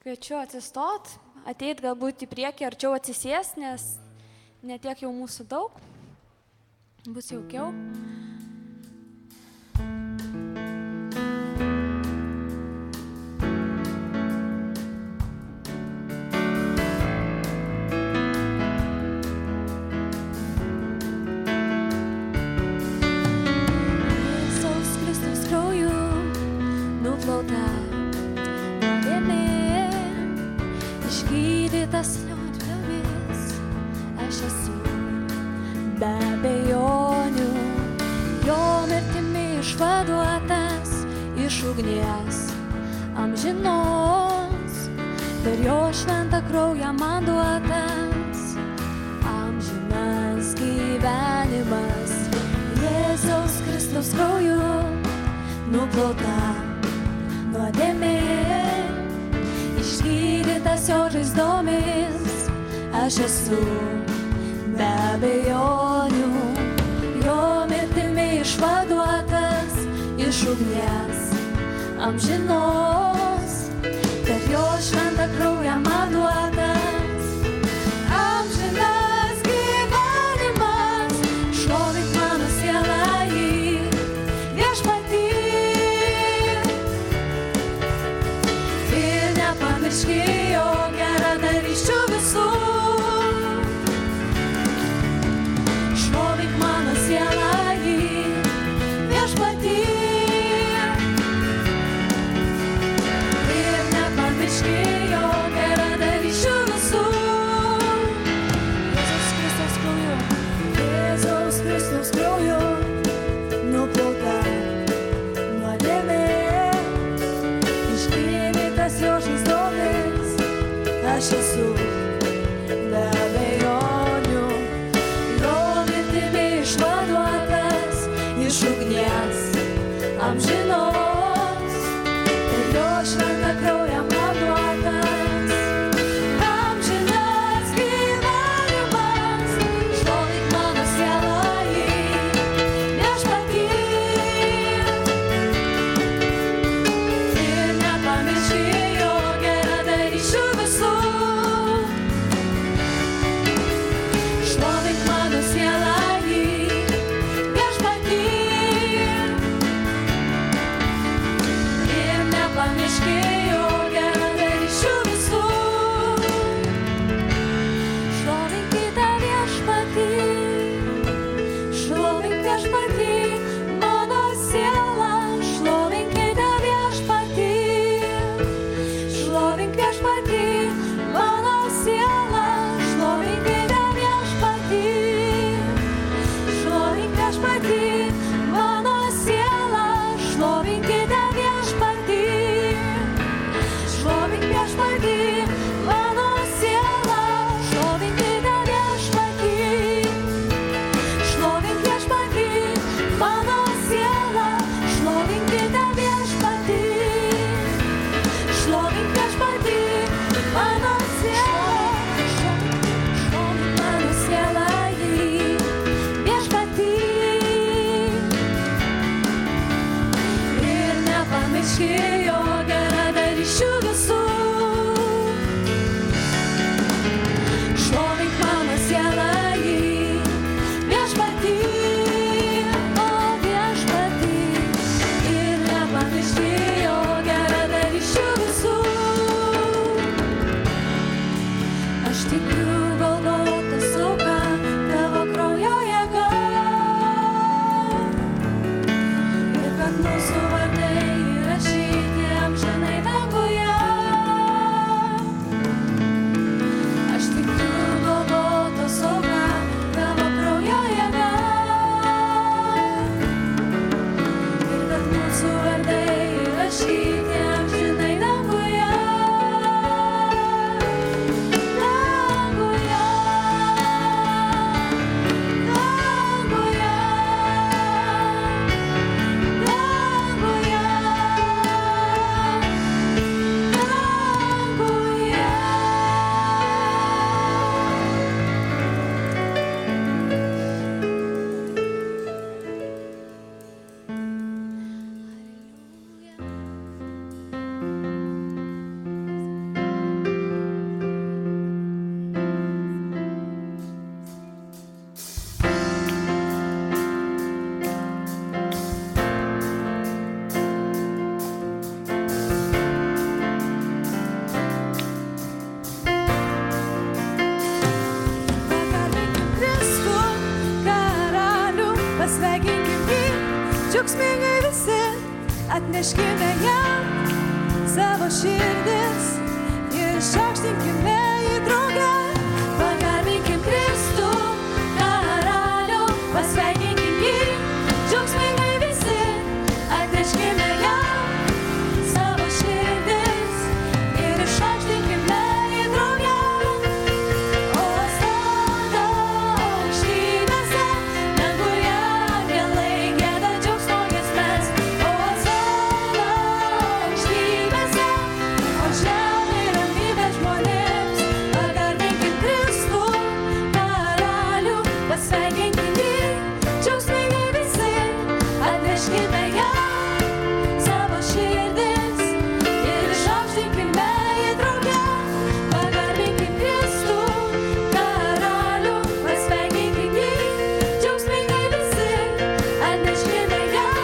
Kviečiu atsistot, ateit galbūt į priekį, arčiau atsisės, nes netiek jau mūsų daug, bus jaukiau. Jėzaus Kristaus krauju nuplauta nuodėmė, išgydytas liūdėmis, aš esu be abejonių, jo mirtimi išvaduotas iš ugnies amžinos, per jo šventą kraują man duotas amžinas gyvenimas. Jėzaus Kristaus krauju nuplauta nuodėmė, išgydytas jo žaizdomis, aš esu be abejonių, jo mirtimi išvaduotas iš ugnies amžinos, per jo šventą kraują man duotas amžinas gyvenimas. Šlovink mano sielą jį, viešpatį, ir nepamirški jo geradarysčių visų. Šlovink mano sielą jį, viešpatį, ir nepamirški jo geradarysčių visų. Jėzaus Kristaus krauju nuplauta nuodėmė, išgydytas jo žaizdomis, aš esu be abejonių, jo mirtimi išvaduotas iš ugnies amžinos, per jo šventą kraują man duotas amžinas gyvenimas. Šlovink mano sielą jį, viešpatį, ir nepamirški jo geradarysčių visų. Šlovink mano sielą jį, viešpatį, ir nepamirški jo geradarysčių visų. Šlovinkite viešpatį, šlovink viešpatį, mano siela, šlovinkite viešpatį, šlovink viešpatį, mano siela, šlovinkite viešpatį, šlovink viešpatį, mano siela, šlovinkite viešpatį, šlovink viešpatį, mano siela, šlovinkite viešpatį, šlovink viešpatį, mano siela, šlovinkite viešpatį, šlovink viešpatį, mano siela, šlovink mano sielą jį, viešpatį, ir nepamirški jo geradarysčių visų. Šlovink mano sielą jį, viešpatį, o viešpatį, ir nepamirški jo geradarysčių visų. atneškime jam savo širdis ir išaukštinkime jį drauge. Pagarbinkim Kristų, karalių, pasveikinkim jį, džiaugsmingai visi, atneškime jam savo širdis ir išaukštinkime jį drauge. Osana aukštybėse, danguje angelai gieda džiaugsmo giesmes. Osana aukštybėse, o žemėj ramybė žmonėms. Pagarbinkim Kristų, karalių, pasveikinkim jį, džiaugsmingai visi, atneškime jam savo širdis ir išaukštinkime jį drauge. Pagarbinkim Kristų, karalių, pasveikinkim jį, džiaugsmingai visi, atneškime jam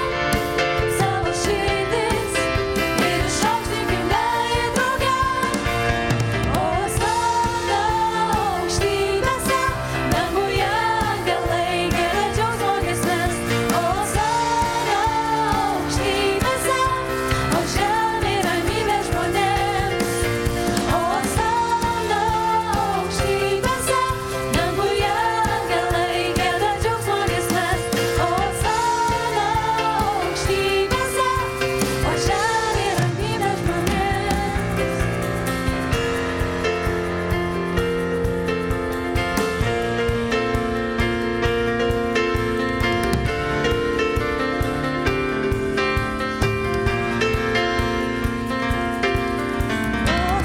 savo širdis ir išaukštinkime jį drauge. Osana aukštybėse, danguje angelai gieda džiaugsmo giesmes. Osana aukštybėse, o žemėj ramybė žmonėms. Osana aukštybėse, danguje angelai gieda džiaugsmo giesmes. Osana aukštybėse, o žemėj ramybė žmonėms.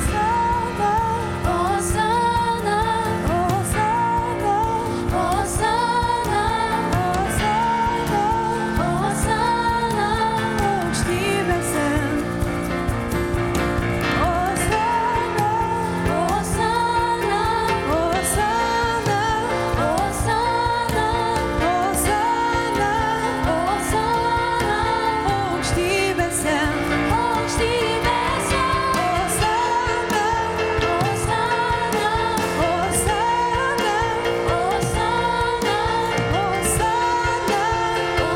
Osana, Osana, Osana, Aukštybėse. Osana, Osana, Osana, Osana, Osana, Osana, aukštybėse. aukštybėse. Osana, Osana, Osana, Osana, Osana,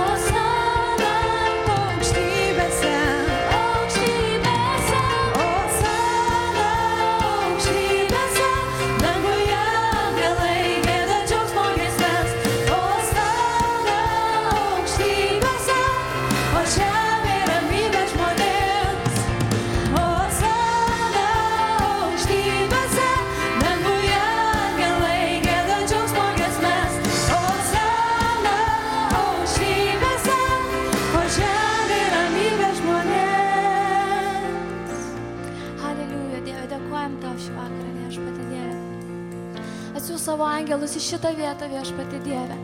Osana, aukštybėse. aukštybėse. Osana, Aukštybėse, danguje angelai gieda džiaugsmo giesmes. Osana aukštybėse, o žemėj ramybė žmonėms. Osana aukštybėse, danguje angelai gieda džiaugsmo giesmes. Osana aukštybėse, o žemėj ramybė žmonėms. Haleliuja, Dieve, dėkojam Tau šį vakarą, Viešpatie Dieve. Atsiųsk savo angelus į šitą vietą, Viešpatie Dieve.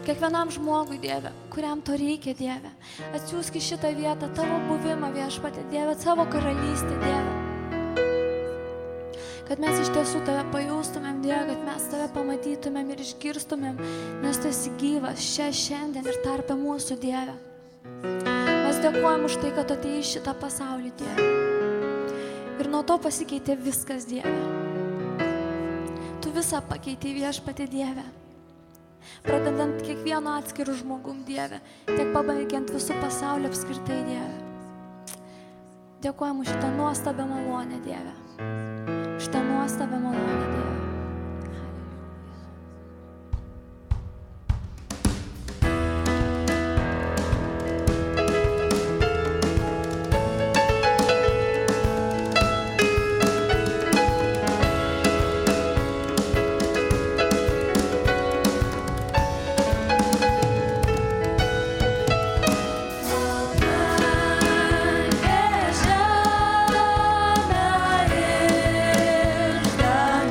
Kiekvienam žmogui, Dieve, kuriam to reikia, Dieve. Atsiųsk į šitą vietą Tavo buvimą, Viešpatie Dieve, savo karalystę, Dieve. Kad mes iš tiesų Tave pajustumėm, Dieve, kad mes Tave pamatytumėm ir išgirstumėm, nes Tu esi gyvas čia, šiandien ir tarpe mūsų, Dieve. Mes dėkojam už tai, kad atėjai į šitą pasaulį, Dieve. Ir nuo to pasikeitė viskas, Dieve. Tu visą pakeitei, Viešpatie Dieve. Pradedant kiekvieno atskirų žmogum, Dieve, tiek pabaigiant visų pasaulio apskritai, Dieve. Dėkojam už šitą nuostabią malonę, Dieve. Šitą nuostabią malonę, Dieve. Žemė ir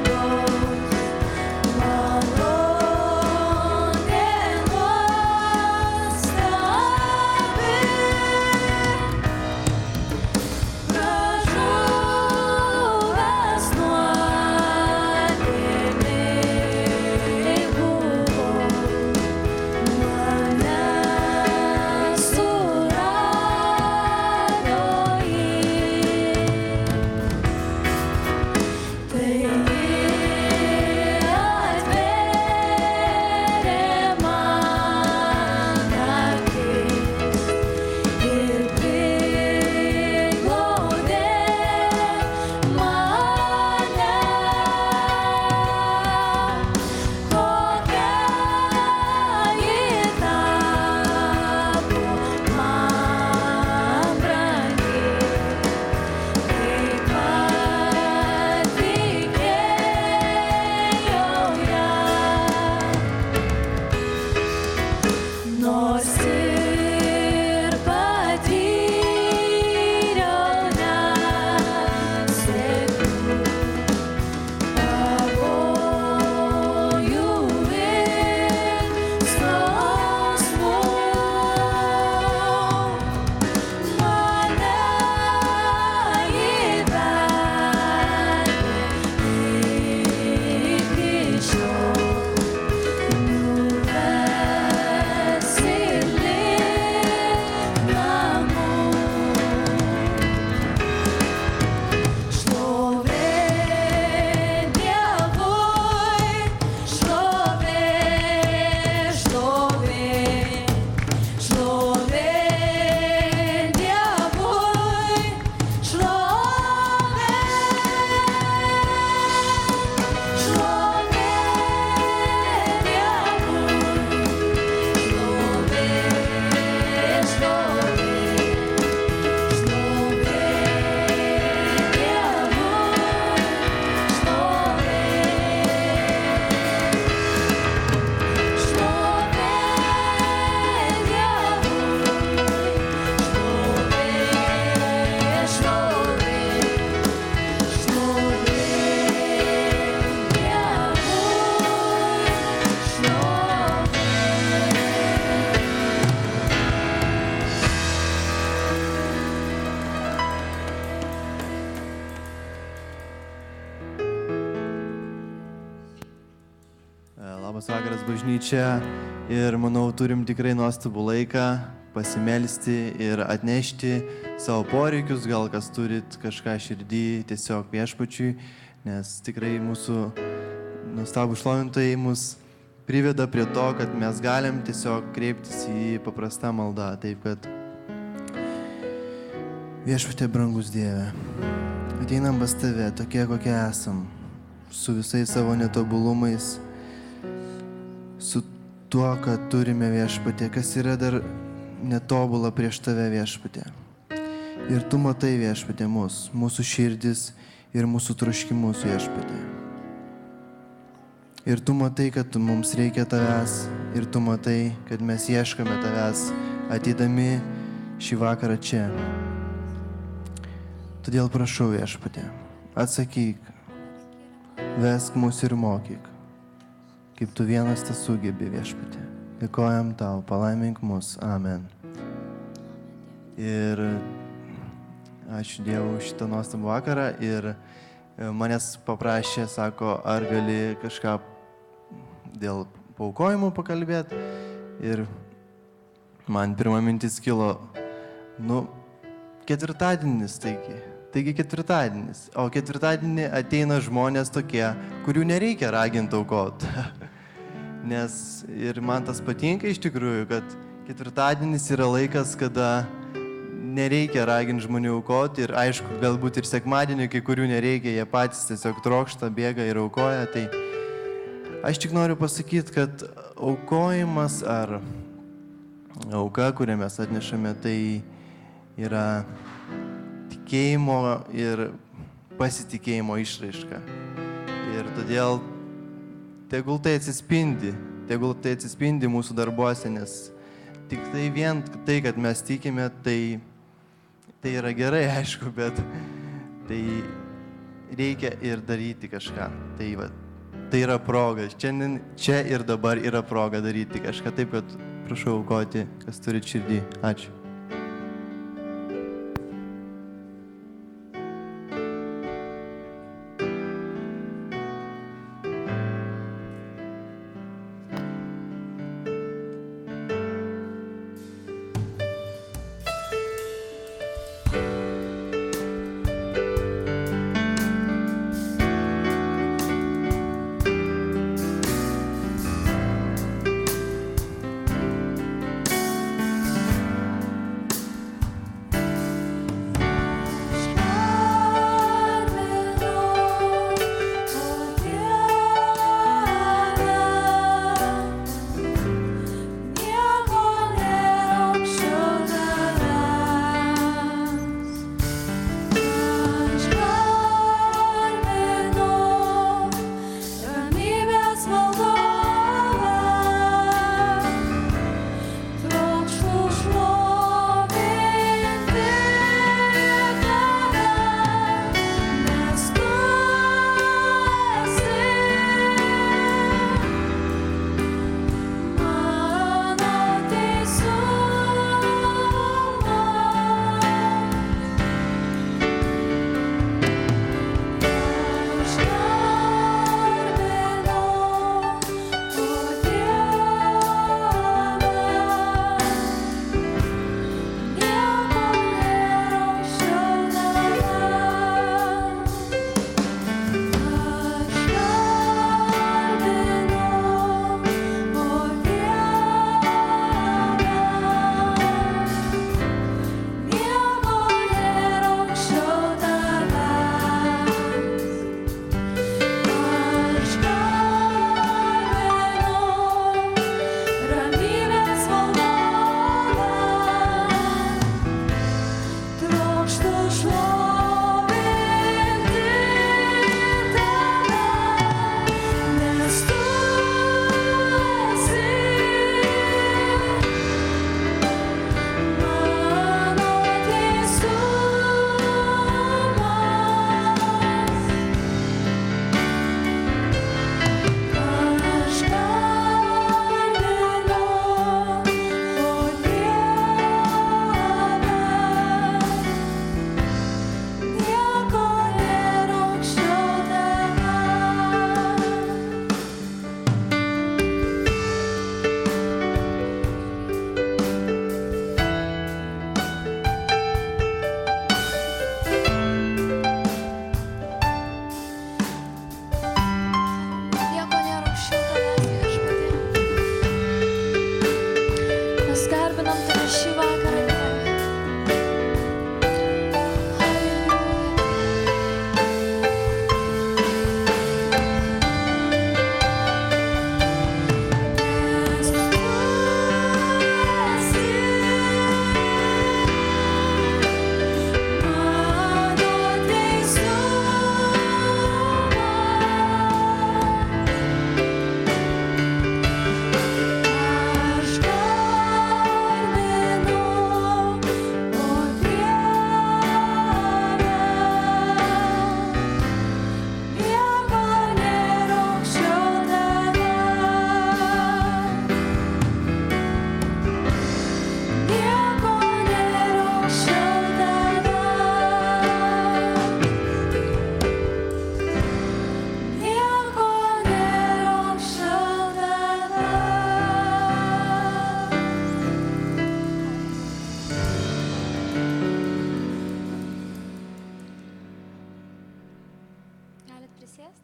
Labas vakaras bažnyčia ir manau turim tikrai nuostabų laiką pasimelsti ir atnešti savo poreikius, gal kas turit kažką širdį tiesiog viešpačiui, nes tikrai mūsų nuostabų šlovintojai mus priveda prie to, kad mes galim tiesiog kreiptis į paprastą maldą. Taip kad viešpatie brangus Dieve, ateinam pas tave tokie, kokie esam, su visais savo netobulumais, su tuo, kad turime viešpatie, kas yra dar netobula prieš tave viešpatie. Ir tu matai viešpatie mus, mūsų širdis ir mūsų troškimus viešpatie. Ir tu matai, kad mums reikia tavęs, ir tu matai, kad mes ieškame tavęs, ateidami šį vakarą čia. Todėl prašau viešpatie, atsakyk, vesk mus ir mokyk, kaip tu vienas tas sugebi viešpatie. Dėkojam tau, palaimink mus. Amen. Ir ačiū Dievui šitą nuostabų vakarą ir manęs paprašė, sako, ar gali kažką dėl paaukojimų pakalbėti. Ir man pirma mintis kilo, ketvirtadienis taigi ketvirtadienis. O ketvirtadienį ateina žmonės tokie, kurių nereikia raginti aukoti. Nes ir man tas patinka iš tikrųjų, kad ketvirtadienis yra laikas, kada nereikia raginti žmonių aukoti. Ir aišku, galbūt ir sekmadienį, kai kurių nereikia, jie patys tiesiog trokšta, bėga ir aukoja. Tai aš tik noriu pasakyti, kad aukojimas ar auka, kurią mes atnešame, tai yra tikėjimo ir pasitikėjimo išraiška. Ir todėl tegul tai atsispindi mūsų darbuose, nes tik tai vien tai, kad mes tikime, tai yra gerai, aišku, bet tai reikia ir daryti kažką. Tai yra proga. Šiandien čia ir dabar yra proga daryti kažką. Taip, kad prašau aukoti, kas turi širdį. Ačiū. prisėsti.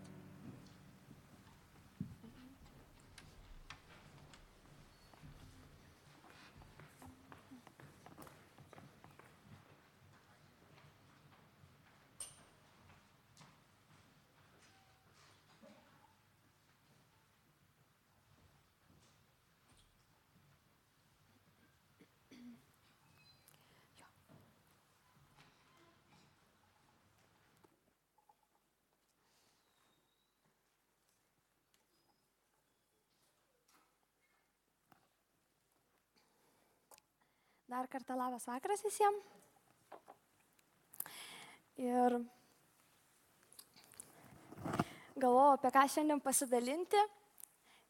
Dar kartą labas vakaras visiems. Ir galvojau, apie ką šiandien pasidalinti.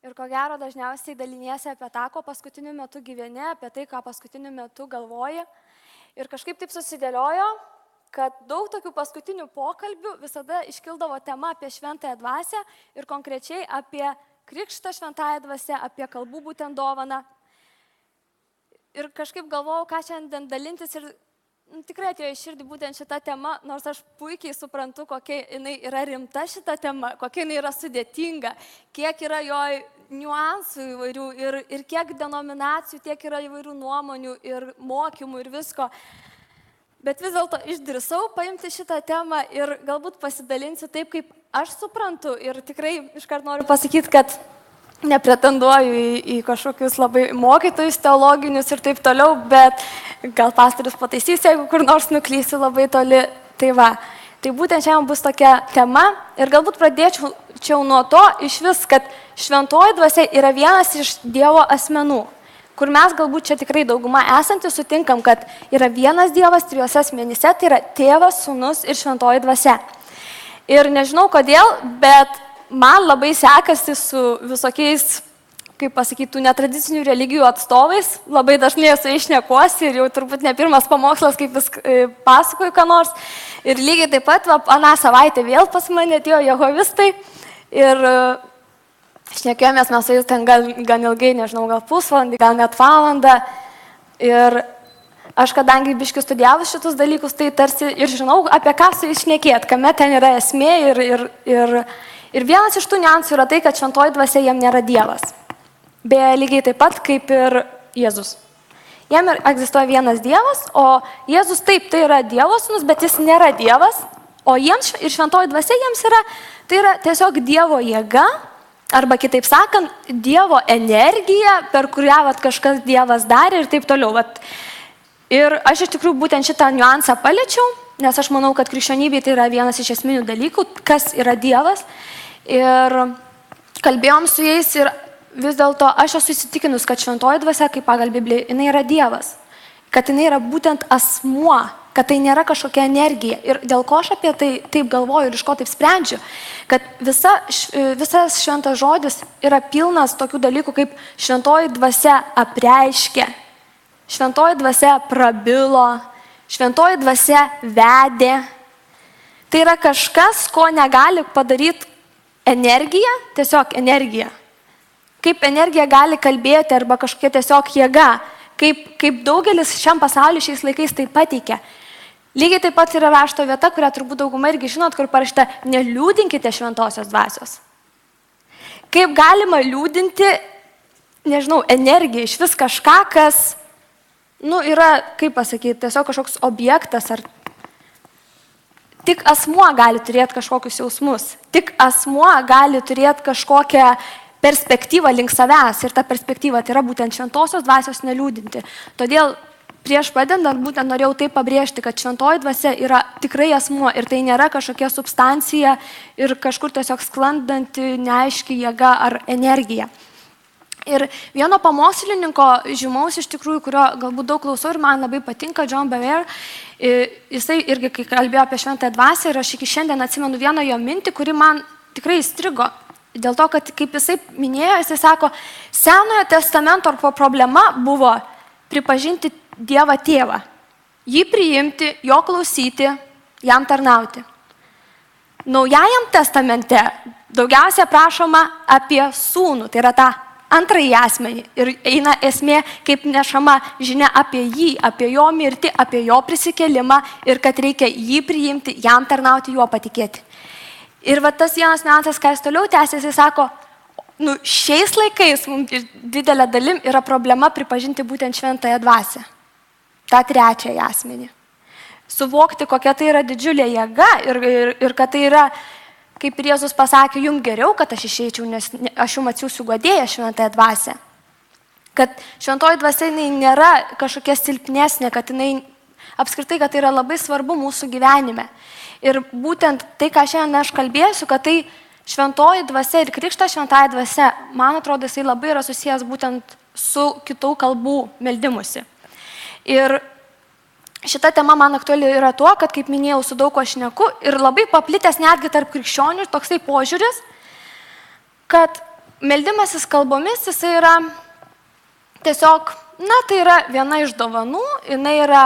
Ir ko gero dažniausiai daliniesi apie tą, ko paskutiniu metu gyveni, apie tai, ką paskutiniu metu galvoji. Ir kažkaip taip susidėliojo, kad daug tokių paskutinių pokalbių visada iškildavo tema apie šventąją dvasią ir konkrečiai apie krikštą šventąją dvasią, apie kalbų būtent dovaną. Ir kažkaip galvojau, ką šiandien dalintis ir tikrai atėjo į širdį būtent šitą temą, nors aš puikiai suprantu, kokia jinai yra rimta šita tema, kokia jinai yra sudėtinga, kiek yra jo niuansų įvairių ir kiek denominacijų, tiek yra įvairių nuomonių ir mokymų ir visko. Bet vis dėlto išdrįsau paimti šitą temą ir galbūt pasidalinsiu taip, kaip aš suprantu ir tikrai iškart noriu pasakyti, kad nepretenduoju į kažkokius labai mokytojus teologinius ir taip toliau, bet gal pastorius pataisys, jeigu kur nors nuklysiu labai toli. Tai va, tai būtent šiandien bus tokia tema ir galbūt pradėčiau nuo to iš vis, kad šventoji dvasia yra vienas iš Dievo asmenų, kur mes galbūt čia tikrai dauguma esantys sutinkam, kad yra vienas Dievas trijose asmenyse, tai yra Tėvas, Sūnus ir šventoji dvasia. Ir nežinau kodėl, bet man labai sekasi su visokiais, kaip pasakytų, netradicinių religijų atstovais. Labai dažnai esu išnekuosi ir jau turbūt ne pirmas pamokslas, kaip vis pasakoju ką nors. Ir lygiai taip pat, aną savaitę vėl pas mane atėjo jehovistai ir šnekėjomės mes su jais ten gan ilgai, nežinau, gal pusvalandį, gal net valandą. Ir aš kadangi biški studijavus šitus dalykus, tai tarsi ir žinau, apie ką su jais šnekėt, kame ten yra esmė ir vienas iš tų niuansų yra tai, kad šventoji dvasia jam nėra Dievas. Beje, lygiai taip pat kaip ir Jėzus. Jam egzistuoja vienas Dievas, o Jėzus taip, tai yra Dievo sūnus, bet jis nėra Dievas, o jiems ir šventoji dvasia jiems yra, tai yra tiesiog Dievo jėga, arba kitaip sakant, Dievo energija, per kurią kažkas Dievas darė ir taip toliau. Ir aš iš tikrųjų būtent šitą niuansą paliečiau, nes aš manau, kad krikščionybė tai yra vienas iš esminių dalykų, kas yra Dievas. Ir kalbėjom su jais ir vis dėlto aš esu įsitikinus, kad šventoji dvasia, kaip pagal Bibliją, jinai yra Dievas. Kad jinai yra būtent asmuo, kad tai nėra kažkokia energija. Ir dėl ko aš apie tai taip galvoju ir iš ko taip sprendžiu, kad visas šventas žodis yra pilnas tokių dalykų, kaip šventoji dvasia apreiškė, šventoji dvasia prabilo, šventoji dvasia vedė. Tai yra kažkas, ko negali padaryti energija, tiesiog energija. Kaip energija gali kalbėti arba kažkokia tiesiog jėga, kaip daugelis šiam pasauliu šiais laikais tai pateikia. Lygiai taip pat yra rašto vieta, kurią turbūt dauguma irgi žinot, kur parašyta, neliūdinkite šventosios dvasios. Kaip galima liūdinti, nežinau, energiją, iš vis kažką, kas, yra, kaip pasakyti, tiesiog kažkoks objektas ar tik asmuo gali turėti kažkokius jausmus, tik asmuo gali turėti kažkokią perspektyvą link savęs ir ta perspektyva tai yra būtent šventosios dvasios neliūdinti. Todėl prieš pradedant būtent norėjau taip pabrėžti, kad šventoji dvasia yra tikrai asmuo ir tai nėra kažkokia substancija ir kažkur tiesiog sklandanti neaiški jėga ar energija. Ir vieno pamokslininko žymaus iš tikrųjų, kurio galbūt daug klausau ir man labai patinka, John Bevere, jisai irgi, kai kalbėjo apie šventąją dvasią ir aš iki šiandien atsimenu vieną jo mintį, kuri man tikrai įstrigo. Dėl to, kad kaip jisai minėjo, jisai sako, Senojo testamento problema buvo pripažinti Dievą tėvą, jį priimti, jo klausyti, jam tarnauti. Naujajam testamente daugiausia prašoma apie sūnų, tai yra tą antrąjį asmenį ir eina esmė, kaip nešama žinia apie jį, apie jo mirtį, apie jo prisikėlimą ir kad reikia jį priimti, jam tarnauti, juo patikėti. Ir va tas vienas niuansas, ką jis toliau tęsė, jis sako, nu, šiais laikais mums didelė dalim yra problema pripažinti būtent šventąją dvasią. tą trečiąją asmenį. Suvokti, kokia tai yra didžiulė jėga ir kad tai yra, kaip ir Jėzus pasakė, jums geriau, kad aš išeičiau, nes aš jums atsiųsiu guodėją šventąją dvasią. Kad šventoji dvasia nėra kažkokia silpnesnė, kad jinai apskritai, kad tai yra labai svarbu mūsų gyvenime. Ir būtent tai, ką šiandien aš kalbėsiu, kad tai šventoji dvasia ir krikštas šventąja dvasia, man atrodo, jisai labai yra susijęs būtent su kitų kalbų meldimusi. Ir šita tema man aktuali yra tuo, kad, kaip minėjau, su daug ko šneku ir labai paplitęs netgi tarp krikščionių toksai požiūris, kad meldimasis kalbomis jisai yra tiesiog, tai yra viena iš dovanų, jinai yra,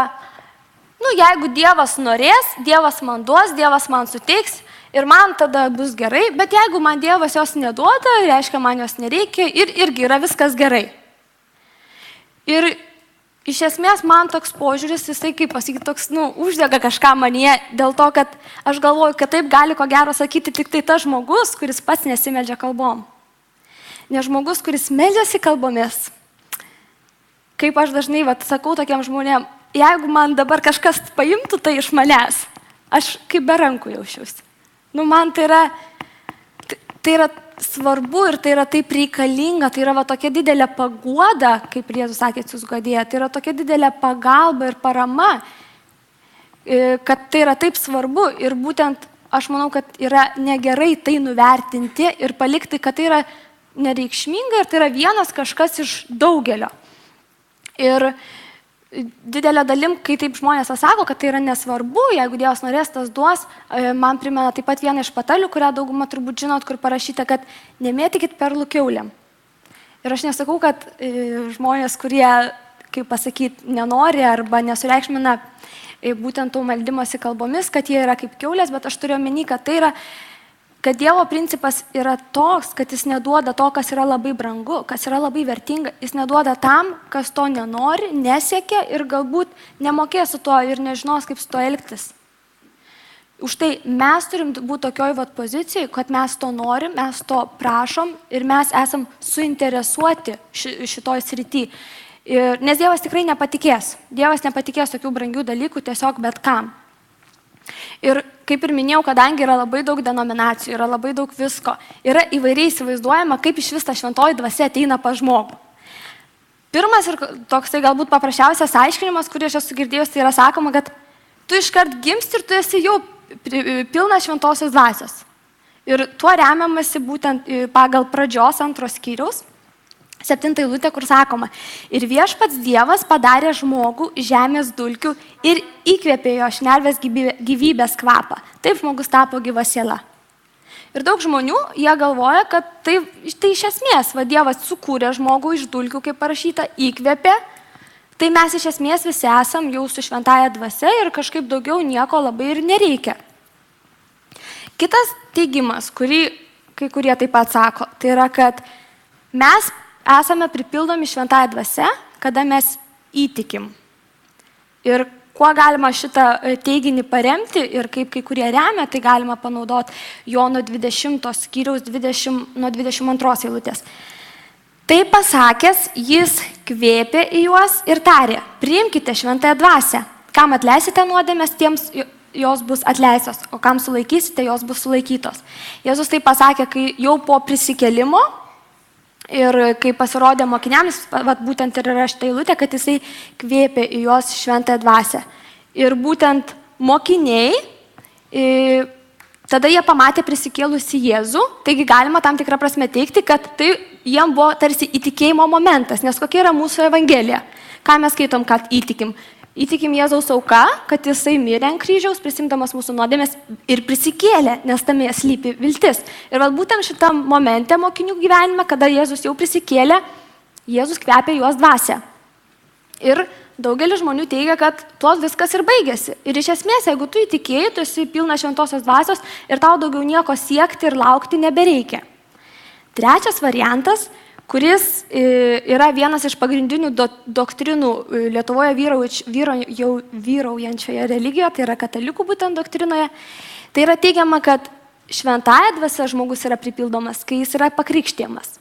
jeigu Dievas norės, Dievas man duos, Dievas man suteiks ir man tada bus gerai, bet jeigu man Dievas jos neduoda, reiškia, man jos nereikia ir irgi yra viskas gerai. Ir iš esmės man toks požiūris, jisai, kaip pasakyti, toks, uždega kažką manyje, dėl to, kad aš galvoju, kad taip gali ko gero sakyti tik tai tas žmogus, kuris pats nesimeldžia kalbom. Nes žmogus, kuris meldžiasi kalbomis, kaip aš dažnai sakau tokiam žmonėm, jeigu man dabar kažkas paimtų tai iš manęs, aš kaip be rankų jaučiausi. Man tai yra svarbu ir tai yra taip reikalinga, tai yra tokia didelė paguoda, kaip Jėzus sakė, jūs guodėja, tai yra tokia didelė pagalba ir parama, kad tai yra taip svarbu ir būtent aš manau, kad yra negerai tai nuvertinti ir palikti, kad tai yra nereikšminga ir tai yra vienas kažkas iš daugelio. Ir didelė dalim, kai taip žmonės sako, kad tai yra nesvarbu, jeigu Dievas norės, tas duos, man primena taip pat vieną iš patalių, kurią daugumą turbūt žinot, kur parašyta, kad nemėtykit perlų kiaulėm. Ir aš nesakau, kad žmonės, kurie, kaip pasakyti, nenori arba nesureikšmina būtent tų meldimosi kalbomis, kad jie yra kaip kiaulės, bet aš turiu omeny, kad tai yra, kad Dievo principas yra toks, kad jis neduoda to, kas yra labai brangu, kas yra labai vertinga. Jis neduoda tam, kas to nenori, nesiekia ir galbūt nemokės su tuo ir nežinos, kaip su tuo elgtis. Už tai mes turim būti tokioj pozicijoje, kad mes to norim, mes to prašom ir mes esam suinteresuoti šitoj srity. Nes Dievas tikrai nepatikės. Dievas nepatikės tokių brangių dalykų tiesiog bet kam. Ir kaip ir minėjau, kadangi yra labai daug denominacijų, yra labai daug visko, yra įvairiai įsivaizduojama, kaip iš vis ta šventoji dvasia ateina pas žmogų. Pirmas ir toksai galbūt paprasčiausias aiškinimas, kurį aš esu girdėjus, tai yra sakoma, kad tu iškart gimsti ir tu esi jau pilnas šventosios dvasios. Ir tuo remiamasi būtent pagal pradžios 2 skyriaus 7 eilutė, kur sakoma, ir viešpats Dievas padarė žmogų žemės dulkių ir įkvėpė jo šnervės gyvybės kvapą. Taip žmogus tapo gyva siela. Ir daug žmonių, jie galvoja, kad tai iš esmės, Dievas sukūrė žmogų iš dulkių, kaip parašyta, įkvėpė, tai mes iš esmės visi esam jau su šventąja dvasia ir kažkaip daugiau nieko labai ir nereikia. Kitas teigimas, kurį kai kurie taip pat sako, tai yra, kad mes esame pripildomi šventąja dvasia, kada mes įtikim. Ir kuo galima šitą teiginį paremti ir kaip kai kurie remia, tai galima panaudoti Jono 20 skyriaus nuo 22 eilutės. Tai pasakęs, jis kvėpė į juos ir tarė, priimkite šventąją dvasią. Kam atleisite nuodėmes, tiems jos bus atleistos, o kam sulaikysite, jos bus sulaikytos. Jėzus tai pasakė, kai jau po prisikėlimo ir kai pasirodė mokiniams, būtent ir yra šitą eilutę, kad jisai kvėpė į juos šventąją dvasią. Ir būtent mokiniai, tada jie pamatė prisikėlusi Jėzų, taigi galima tam tikrą prasme teikti, kad tai jiem buvo tarsi įtikėjimo momentas, nes kokia yra mūsų evangelija. Ką mes skaitom, kad įtikim? Įtikim Jėzaus auka, kad jisai mirė ant kryžiaus, prisimdamas mūsų nuodėmes ir prisikėlė, nes tame slypi viltis. Ir būtent šitam momente mokinių gyvenime, kada Jėzus jau prisikėlė, Jėzus kvepia juos dvasią. Ir daugelis žmonių teigia, kad tuos viskas ir baigėsi. Ir iš esmės, jeigu tu įtikėjai, tu esi pilna šventosios dvasios ir tau daugiau nieko siekti ir laukti nebereikia. Trečias variantas, kuris yra vienas iš pagrindinių doktrinų Lietuvoje vyraujančioje religijoje, tai yra katalikų būtent doktrinoje, tai yra teigiama, kad šventąja dvasia žmogus yra pripildomas, kai jis yra pakrikštijamas.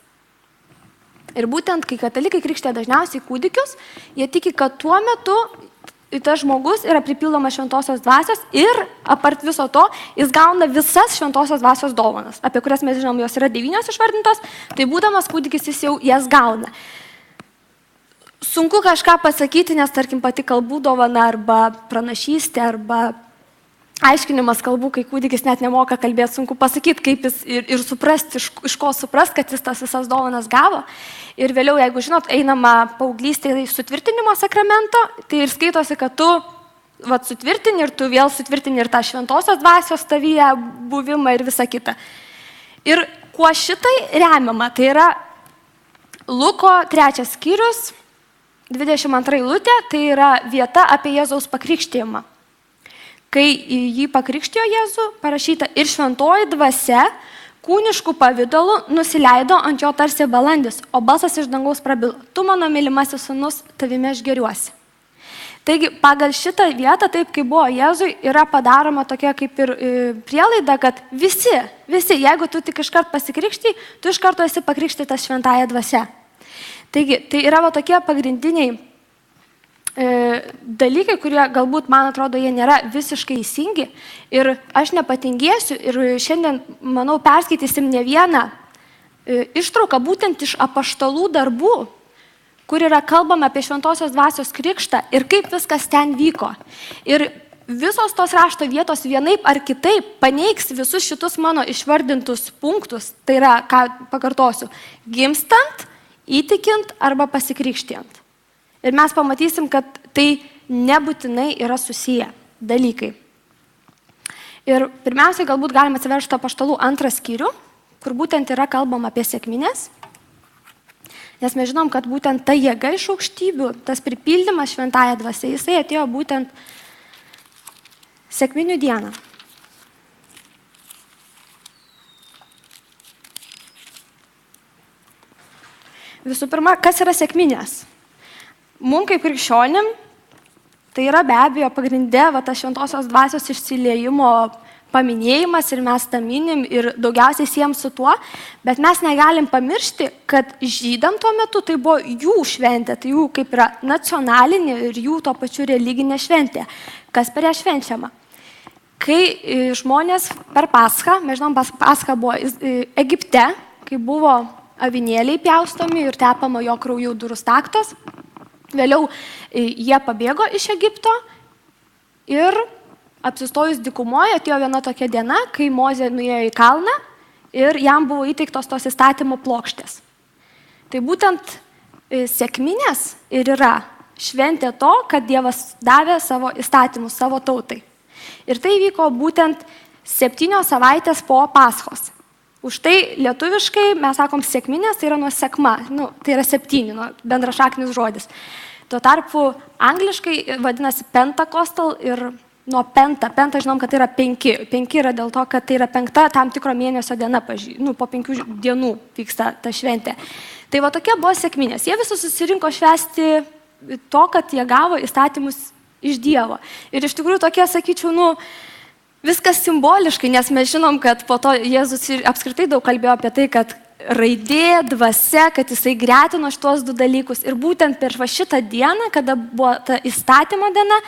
Ir būtent, kai katalikai krikštė dažniausiai kūdikius, jie tiki, kad tuo metu tas žmogus yra pripildomas šventosios dvasios ir apart viso to, jis gauna visas šventosios dvasios dovanas, apie kurias mes žinom, jos yra 9 išvardintos, tai būdamas kūdikis jis jau jas gauna. Sunku kažką pasakyti, nes tarkim pati kalbų dovana arba pranašystė arba aiškinimas kalbų, kai kūdikis net nemoka kalbėti, sunku pasakyti, kaip jis ir suprasti, iš ko suprast, kad jis tas visas dovanas gavo. Ir vėliau, jeigu žinot, einama paauglystėje sutvirtinimo sakramento, tai ir skaitosi, kad tu sutvirtini ir tu vėl sutvirtini ir tą šventosios dvasios tavyje buvimą ir visą kitą. Ir kuo šitai remiama, tai yra Luko 3 skyrius, 22 eilutė, tai yra vieta apie Jėzaus pakrikštijimą. Kai jį pakrikštijo Jėzų, parašyta ir šventoji dvasia, kūniškų pavidalu nusileido ant jo tarsi balandis, o balsas iš dangaus prabilo, tu mano mylimasis sūnus, tavimi aš geriuosi. Taigi, pagal šitą vietą, taip kaip buvo Jėzui, yra padaroma tokia kaip ir prielaida, kad visi, jeigu tu tik iškart pasikrikštai, tu iš karto esi pakrikštytas šventąja dvasia. Taigi, tai yra tokie pagrindiniai dalykai, kurie galbūt, man atrodo, jie nėra visiškai teisingi ir aš nepatingėsiu ir šiandien, manau, perskaitysim ne vieną ištrauką būtent iš apaštalų darbų, kur yra kalbama apie šventosios dvasios krikštą ir kaip viskas ten vyko. Ir visos tos rašto vietos vienaip ar kitaip paneigs visus šitus mano išvardintus punktus, tai yra, ką pakartosiu, gimstant, įtikint arba pasikrikštijant. Ir mes pamatysim, kad tai nebūtinai yra susiję dalykai. Ir pirmiausiai galbūt galime atsiveršti apaštalų 2 skyrių, kur būtent yra kalbama apie sekmines. Nes mes žinom, kad būtent ta jėga iš aukštybių, tas pripildymas šventąja dvasia, jisai atėjo būtent sekminių dieną. Visų pirma, kas yra sekminės? Mums kaip krikščionim, tai yra be abejo pagrindė ta šventosios dvasios išsiliejimo paminėjimas ir mes tą minim ir daugiausiai siejam su tuo, bet mes negalim pamiršti, kad žydam tuo metu tai buvo jų šventė, tai jų kaip yra nacionalinė ir jų tuo pačiu religinė šventė. Kas per ją švenčiama? Kai žmonės per Paschą, mes žinom, Pascha buvo Egipte, kai buvo avinėliai pjaustomi ir tepama jo krauju durų staktos, vėliau jie pabėgo iš Egipto ir apsistojus dykumoje atėjo viena tokia diena, kai Mozė nuėjo į kalną ir jam buvo įteiktos tos įstatymo plokštės. Tai būtent sekminės ir yra šventė to, kad Dievas davė savo įstatymus savo tautai. Ir tai vyko būtent 7 savaitės po Paschos. Už tai lietuviškai mes sakom sekminės, tai yra nuo sekma, tai yra 7, bendrašaknis žodis. Tuo tarpu angliškai vadinasi Pentecostal ir nuo penta žinom, kad tai yra 5. 5 yra dėl to, kad tai yra 5 tam tikro mėnesio diena, po 5 dienų vyksta ta šventė. Tai tokie buvo sekminės. Jie visi susirinko švęsti to, kad jie gavo įstatymus iš Dievo. Ir iš tikrųjų tokie, sakyčiau, viskas simboliškai, nes mes žinom, kad po to Jėzus apskritai daug kalbėjo apie tai, kad raidė, dvasia, kad jisai gretino šitos 2 dalykus. Ir būtent per šitą dieną, kada buvo ta įstatymo diena,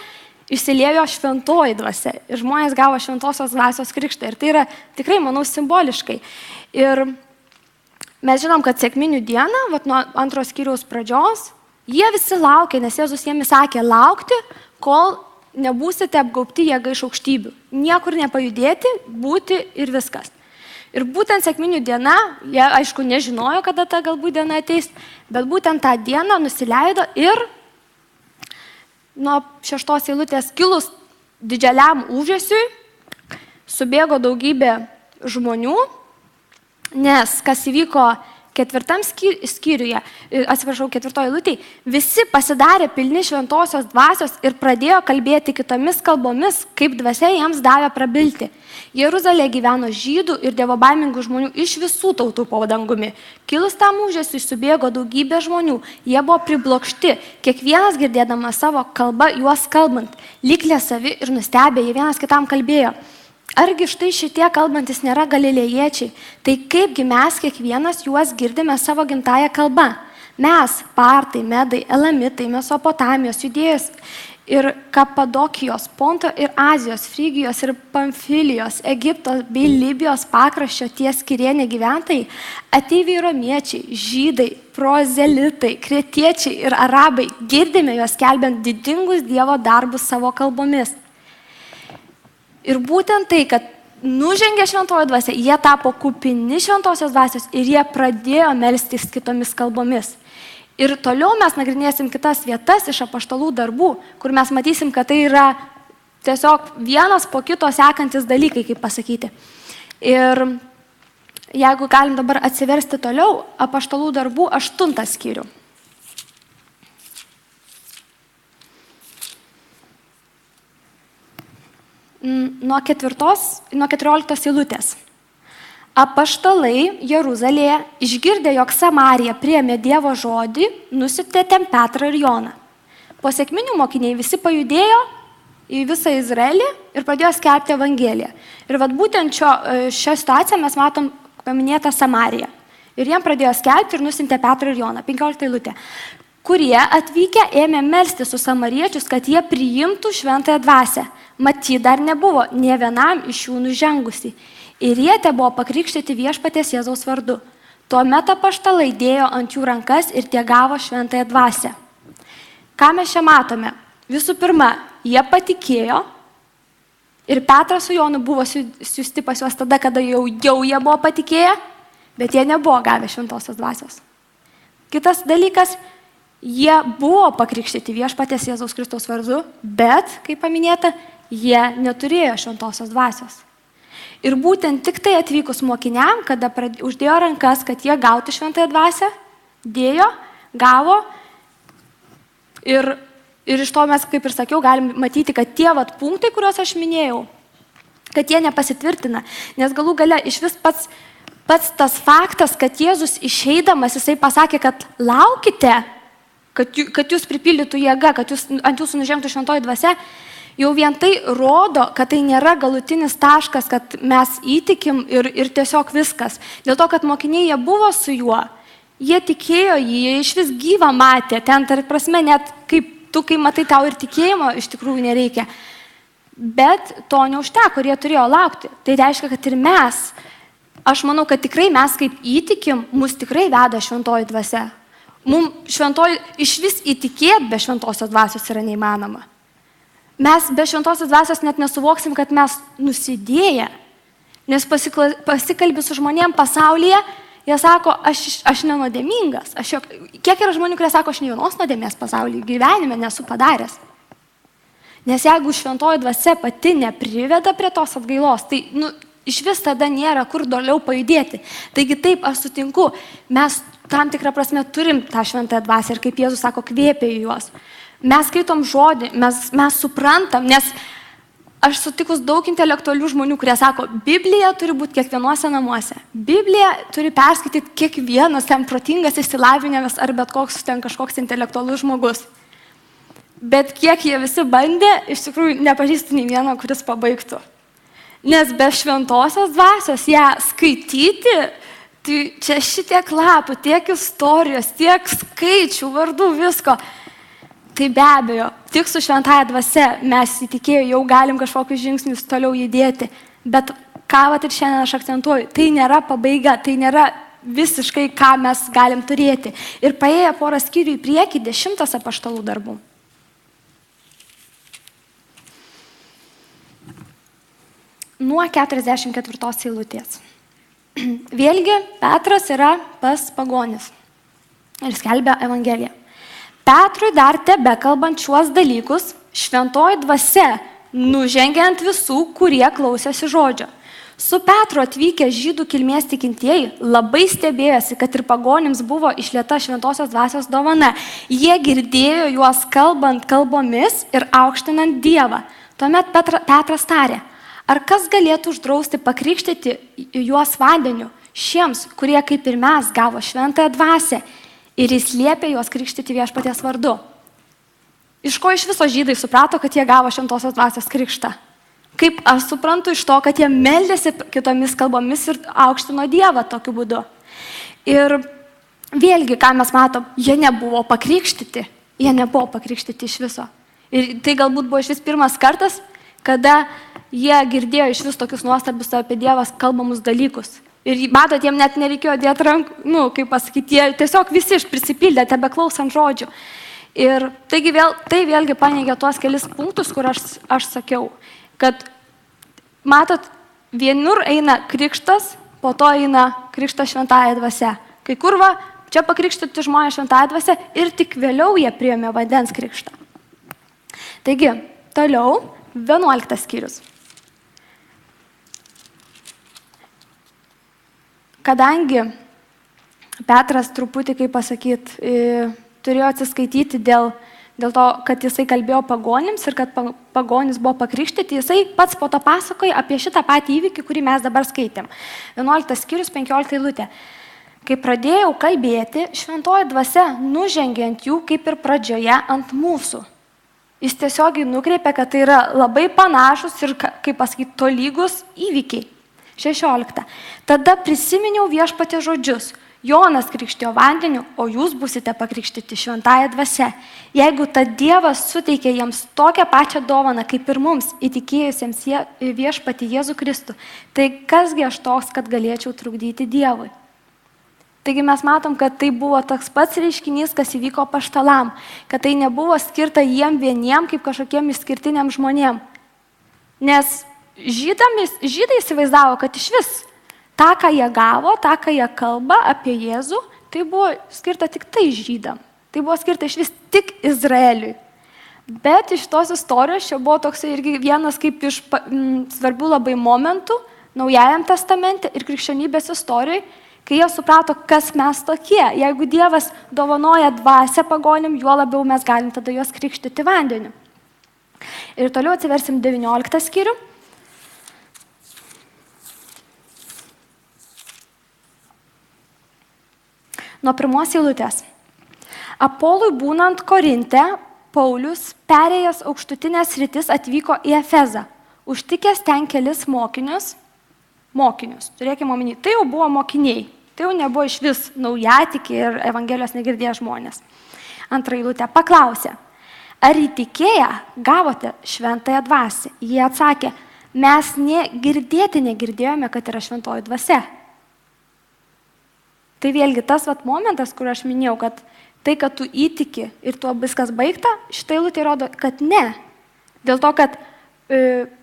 išsiliejo šventoji dvasia. Ir žmonės gavo šventosios dvasios krikštą. Ir tai yra tikrai, manau, simboliškai. Ir mes žinom, kad sekminių dieną, nuo 2 skyriaus pradžios, jie visi laukė, nes Jėzus jiems sakė laukti, kol nebūsite apgaubti jėga iš aukštybių. Niekur nepajudėti, būti ir viskas. Ir būtent sekminių diena, jie aišku nežinojo, kada ta galbūt diena ateis, bet būtent tą dieną nusileido ir nuo 6 eilutės kilus didžiuliam ūžesiui subėgo daugybė žmonių, nes kas įvyko 4 skyriuje, 4 eilutėje, visi pasidarė pilni šventosios dvasios ir pradėjo kalbėti kitomis kalbomis, kaip dvasia jiems davė prabilti. Jeruzalėje gyveno žydų ir dievobaimingų žmonių iš visų tautų po dangumi. Kilus tam ūžesiui subėgo daugybė žmonių, jie buvo priblokšti, kiekvienas girdėdamas savo kalbą juos kalbant, lyg lesavi ir nustebę, jie vienas kitam kalbėjo. Argi štai šitie kalbantis nėra galilėjiečiai, tai kaipgi mes kiekvienas juos girdime savo gimtają kalbą? Mes, partai, medai, elamitai, Mesopotamijos, Judėjos ir Kapadokijos, Ponto ir Azijos, Frygijos ir Pamfilijos, Egipto bei Libijos pakraščio ties Kirėnė gyventojai, ateiviai romiečiai, žydai, prozelitai, kretiečiai ir arabai, girdime juos skelbiant didingus Dievo darbus savo kalbomis. Ir būtent tai, kad nužengė šventoji dvasia, jie tapo kupini šventosios dvasios ir jie pradėjo melstis kitomis kalbomis. Ir toliau mes nagrinėsim kitas vietas iš apaštalų darbų, kur mes matysim, kad tai yra tiesiog vienas po kito sekantis dalykai, kaip pasakyti. Ir jeigu galim dabar atsiversti toliau, apaštalų darbų 8 skyrių. Nuo 14 eilutės. Apaštalai Jeruzalėje, išgirdę, jog Samarija priėmė Dievo žodį, nusiuntė ten Petrą ir Joną. Po sekminių mokiniai visi pajudėjo į visą Izraelį ir pradėjo skelbti Evangeliją. Ir vat būtent šią situaciją mes matom paminėtą Samariją. Ir jiem pradėjo skelbti ir nusiuntė Petrą ir Joną. 15 eilutė. Kurie atvykę ėmė melsti su samariečius, kad jie priimtų šventąją dvasią. Matyt, dar nebuvo nė vienam iš jų nužengusi. Ir jie te buvo pakrikštyti Viešpaties Jėzaus vardu. Tuomet apaštalai dėjo ant jų rankas ir tie gavo šventąją dvasią. Ką mes čia matome? Visų pirma, jie patikėjo ir Petras su Jonu buvo siųsti pas juos tada, kada jau jie buvo patikėję, bet jie nebuvo gavę šventosios dvasios. Kitas dalykas, jie buvo pakrikštyti Viešpaties Jėzaus Kristaus vardu, bet, kaip paminėta, jie neturėjo šventosios dvasios. Ir būtent tik tai atvykus mokiniam, kada uždėjo rankas, kad jie gautų šventąją dvasią, dėjo, gavo. Ir iš to mes, kaip ir sakiau, galim matyti, kad tie punktai, kuriuos aš minėjau, kad jie nepasitvirtina. Nes galų gale iš vis pats tas faktas, kad Jėzus išeidamas, jisai pasakė, kad laukite, kad jūs pripildytų jėga, kad ant jūsų nužengtų šventoji dvasia, jau vien tai rodo, kad tai nėra galutinis taškas, kad mes įtikim ir tiesiog viskas. Dėl to, kad mokiniai jie buvo su juo, jie tikėjo jį, jie iš vis gyvą matė. Ten, tarp prasme, net kaip tu, kai matai, tau ir tikėjimo iš tikrųjų nereikia. Bet to neužteko ir jie turėjo laukti. Tai reiškia, kad ir mes, aš manau, kad tikrai mes kaip įtikim, mus tikrai veda šventoji dvasia. Mums šventoji iš vis įtikėti be šventosios dvasios yra neįmanoma. Mes be šventosios dvasios net nesuvoksim, kad mes nusidėję, nes pasikalbi su žmonėm pasaulyje, jie sako, aš nenuodėmingas. Kiek yra žmonių, kurie sako, aš nei vienos nuodėmės pasaulyje gyvenime nesu padaręs. Nes jeigu šventoji dvasia pati nepriveda prie tos atgailos, tai iš vis tada nėra kur toliau pajudėti. Taigi taip, aš sutinku, mes tam tikrą prasme turim tą šventąją dvasią ir kaip Jėzus sako, kvėpia į juos. Mes skaitom žodį, mes suprantam, nes aš sutikus daug intelektualių žmonių, kurie sako, Biblija turi būti kiekvienuose namuose. Bibliją turi perskaityti kiekvienas ten protingas išsilavinęs ar bet koks ten kažkoks intelektualus žmogus. Bet kiek jie visi bandė, iš tikrųjų nepažįstu nei vieno, kuris pabaigtų. Nes be šventosios dvasios ją skaityti, tai čia šitiek lapų, tiek istorijos, tiek skaičių, vardų, visko. Tai be abejo, tik su šventąja dvasia mes įtikėjau, jau galim kažkokius žingsnius toliau judėti. Bet ką ir šiandien aš akcentuoju, tai nėra pabaiga, tai nėra visiškai, ką mes galim turėti. Ir paėję porą skyrių į priekį 10 apaštalų darbų. Nuo 44 eilutės. Vėlgi, Petras yra pas pagonis ir skelbia Evangeliją. Petrui dar tebekalbant šiuos dalykus, šventoji dvasia nužengė ant visų, kurie klausėsi žodžio. Su Petru atvykę žydų kilmės tikintieji labai stebėjosi, kad ir pagonims buvo išlieta šventosios dvasios dovana. Jie girdėjo juos kalbant kalbomis ir aukštinant Dievą. Tuomet Petras tarė, ar kas galėtų uždrausti pakrikštyti juos vandeniu šiems, kurie kaip ir mes gavo šventąją dvasią? Ir jis liepė juos krikštyti Viešpaties vardu. Iš ko iš viso žydai suprato, kad jie gavo šventosios dvasios krikštą? Kaip aš suprantu iš to, kad jie meldėsi kitomis kalbomis ir aukštino Dievą tokiu būdu. Ir vėlgi, ką mes matom, jie nebuvo pakrikštyti. Jie nebuvo pakrikštyti iš viso. Ir tai galbūt buvo iš vis pirmas kartas, kada jie girdėjo iš vis tokius nuostabius apie Dievą kalbamus dalykus. Ir matot, jiem net nereikėjo dėti rankų, kaip pasakyti, jie tiesiog visi prisipildė, tebeklausant žodžių. Ir taigi tai vėlgi paneigia tuos kelis punktus, kur aš sakiau, kad matot, vienur eina krikštas, po to eina krikštas šventąja dvasia. Kai kur čia pakrikštyti žmonės šventąja dvasia ir tik vėliau jie priėmė vandens krikštą. Taigi, toliau 11 skyrius. Kadangi Petras truputį, kaip pasakyt, turėjo atsiskaityti dėl to, kad jisai kalbėjo pagonims ir kad pagonis buvo pakrikštyti, jisai pats po to pasakoja apie šitą patį įvykį, kurį mes dabar skaitėm. 11 skyrius, 15 eilutė. Kai pradėjau kalbėti, šventoji dvasia nužengė ant jų, kaip ir pradžioje, ant mūsų. Jis tiesiogiai nukreipė, kad tai yra labai panašus ir, kaip pasakyti, tolygus įvykiai. 16. Tada prisiminiau viešpatie žodžius. Jonas krikštijo vandeniu, o jūs būsite pakrikštyti šventąja dvasia. Jeigu ta Dievas suteikė jiems tokią pačią dovaną, kaip ir mums, įtikėjusiems viešpatį Jėzų Kristų, tai kasgi aš toks, kad galėčiau trukdyti Dievui? Taigi mes matom, kad tai buvo toks pats reiškinys, kas įvyko apaštalam, kad tai nebuvo skirta jiem vieniem kaip kažkokiem išskirtiniam žmonėm. Nes žydai įsivaizdavo, kad iš vis tą, ką jie gavo, tą, ką jie kalba apie Jėzų, tai buvo skirta tik tai žydam. Tai buvo skirta iš vis tik Izraeliui. Bet iš tos istorijos čia buvo toks irgi vienas kaip iš svarbių labai momentų Naujajam testamente ir krikščionybės istorijai, kai jie suprato, kas mes tokie. Jeigu Dievas dovanoja dvasią pagonim, juo labiau mes galim tada juos krikštyti vandeniu. Ir toliau atsiversim 19 skyrių. Nuo pirmos eilutės. Apolui būnant Korinte, Paulius, perėjęs aukštutinės sritis, atvyko į Efezą. Užtikęs ten kelis mokinius. Turėkime omeny, tai jau buvo mokiniai. Tai jau nebuvo iš vis naujatikiai ir Evangelijos negirdėję žmonės. Antra eilutė paklausė, ar įtikėję gavote šventąją dvasią? Jie atsakė, mes negirdėjome, kad yra šventoji dvasia. Tai vėlgi tas momentas, kur aš minėjau, kad tai, kad tu įtiki ir tuo viskas baigta, šitą eilutę rodo, kad ne. Dėl to, kad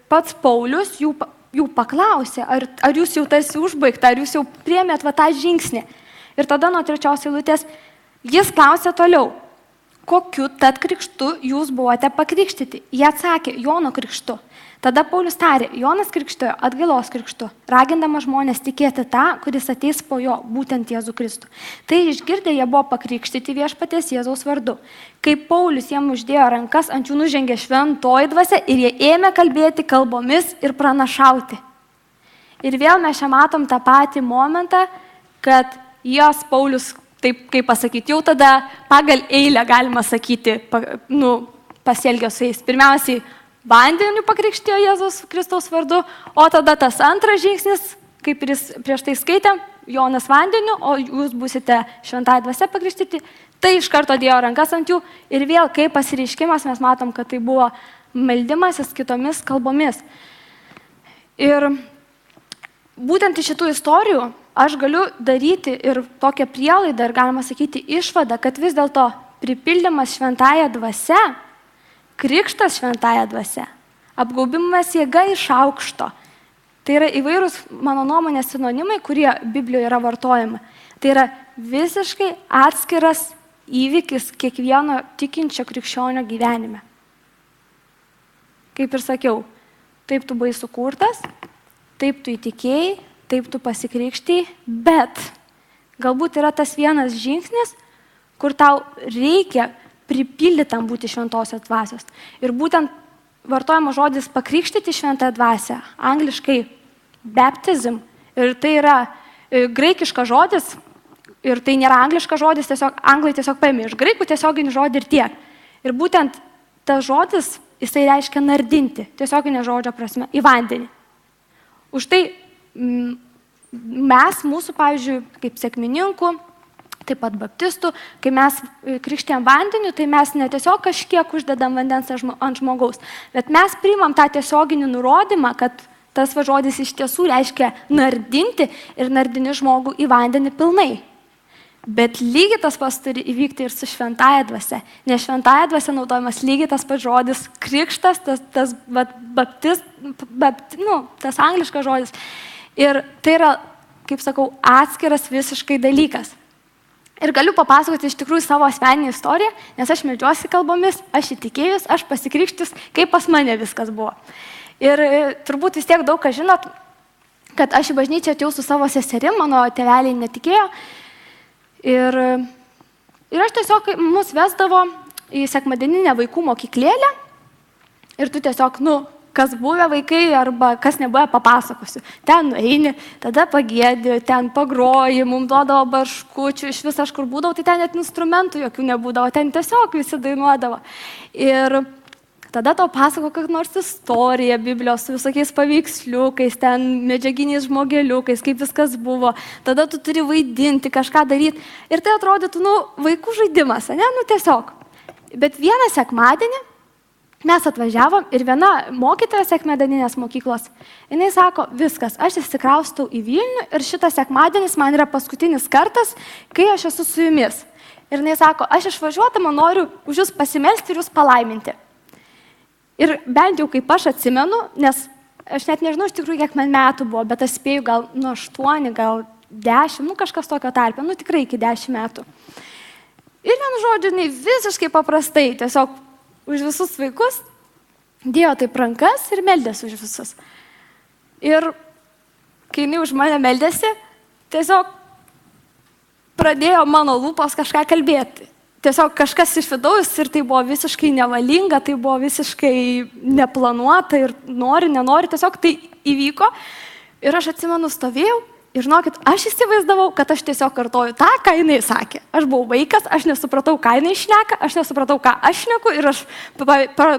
pats Paulius jų paklausė, ar jūs jau tarsi užbaigta, ar jūs jau priėmėt tą žingsnį. Ir tada nuo 3 eilutės jis klausė toliau, kokiu tad krikštu jūs buvote pakrikštyti? Jie atsakė, Jono krikštu. Tada Paulius tarė, Jonas krikštijo atgailos krikštu, ragindamas žmonės tikėti tą, kuris ateis po jo, būtent Jėzų Kristų. Tai išgirdę jie buvo pakrikštyti viešpaties Jėzaus vardu. Kai Paulius jiem uždėjo rankas, ant jų nužengė šventoji dvasia ir jie ėmė kalbėti kalbomis ir pranašauti. Ir vėl mes čia matom tą patį momentą, kad jos Paulius, taip kaip pasakyti, jau tada pagal eilę galima sakyti, pasielgė su jais. Pirmiausiai, vandeniu pakrikštijo Jėzaus Kristaus vardu, o tada tas antras žingsnis, kaip ir jis prieš tai skaitė, Jonas vandeniu, o jūs būsite šventąja dvasia pakrikštyti, tai iš karto dėjo rankas ant jų ir vėl kaip pasireiškimas mes matom, kad tai buvo meldimasis kitomis kalbomis. Ir būtent iš šitų istorijų aš galiu daryti ir tokią prielaidą ir galima sakyti išvadą, kad vis dėlto pripildymas šventąja dvasia, krikštas šventąja dvasia, apgaubimas jėga iš aukšto. Tai yra įvairūs, mano nuomonė, sinonimai, kurie Biblijoje yra vartojami. Tai yra visiškai atskiras įvykis kiekvieno tikinčio krikščionio gyvenime. Kaip ir sakiau, taip tu buvai sukurtas, taip tu įtikėjai, taip tu pasikrikštijai, bet galbūt yra tas vienas žingsnis, kur tau reikia pripildytam būti šventosios dvasios. Ir būtent vartojama žodis pakrikštyti šventąją dvasią, angliškai baptism, ir tai yra graikiškas žodis, ir tai nėra angliškas žodis, anglai tiesiog paėmė iš graikų tiesioginį žodį ir tiek. Ir būtent tas žodis jisai reiškia nardinti, tiesioginė žodžio prasme, į vandenį. Už tai mes, mūsų, pavyzdžiui, kaip sekmininkų, taip pat baptistų, kai mes krikštėjam vandeniu, tai mes ne tiesiog kažkiek uždedam vandens ant žmogaus, bet mes priimam tą tiesioginį nurodymą, kad tas žodis iš tiesų reiškia nardinti ir nardini žmogų į vandenį pilnai. Bet lygiai tas pats turi įvykti ir su šventąja dvasia. Nes šventąja dvasia naudojamas lygiai tas pats žodis krikštas, tas angliškas žodis. Ir tai yra, kaip sakau, atskiras visiškai dalykas. Ir galiu papasakoti iš tikrųjų savo asmeninę istoriją, nes aš meldžiuosi kalbomis, aš įtikėjus, aš pasikrikštis, kaip pas mane viskas buvo. Ir turbūt vis tiek daug ką žinot, kad aš į bažnyčią atėjau su savo seserim, mano tėveliai netikėjo. Ir aš tiesiog mus vesdavo į sekmadieninę vaikų mokyklėlę ir tu tiesiog, kas buvę vaikai arba kas nebuvę papasakosiu. Ten eini, tada pagėdi, ten pagroji, mums duodavo barškučių, iš vis aš kur būdavau, tai ten net instrumentų jokių nebūdavo, ten tiesiog visi dainuodavo. Ir tada tau pasako kokią nors istoriją Biblijos su visokiais paveiksliukais, ten medžiaginiais žmogeliukais, kaip viskas buvo. Tada tu turi vaidinti, kažką daryti. Ir tai atrodytų, vaikų žaidimas, ne? Tiesiog. Bet vieną sekmadienį mes atvažiavom ir viena mokytoja sekmadieninės mokyklos, jinai sako, viskas, aš įsikraustau į Vilnių ir šitas sekmadienis man yra paskutinis kartas, kai aš esu su jumis. Ir jinai sako, aš išvažiuodama noriu už jūs pasimelsti ir jūs palaiminti. Ir bent jau kaip aš atsimenu, nes aš net nežinau iš tikrųjų, kiek man metų buvo, bet aš spėju gal nuo 8, gal 10, kažkas tokio tarpio, tikrai iki 10 metų. Ir vienu žodžiu, jinai visiškai paprastai, tiesiog už visus vaikus dėjo taip rankas ir meldėsi už visus. Ir kai jinai už mane meldėsi, tiesiog pradėjo mano lūpos kažką kalbėti. Tiesiog kažkas iš vidaus ir tai buvo visiškai nevalinga, tai buvo visiškai neplanuota ir nenori, tiesiog tai įvyko. Ir aš atsimenu, stovėjau ir žinokit, aš įsivaizdavau, kad aš tiesiog kartoju tą, ką jinai sakė. Aš buvau vaikas, aš nesupratau, ką jinai šneka, aš nesupratau, ką aš šneku ir aš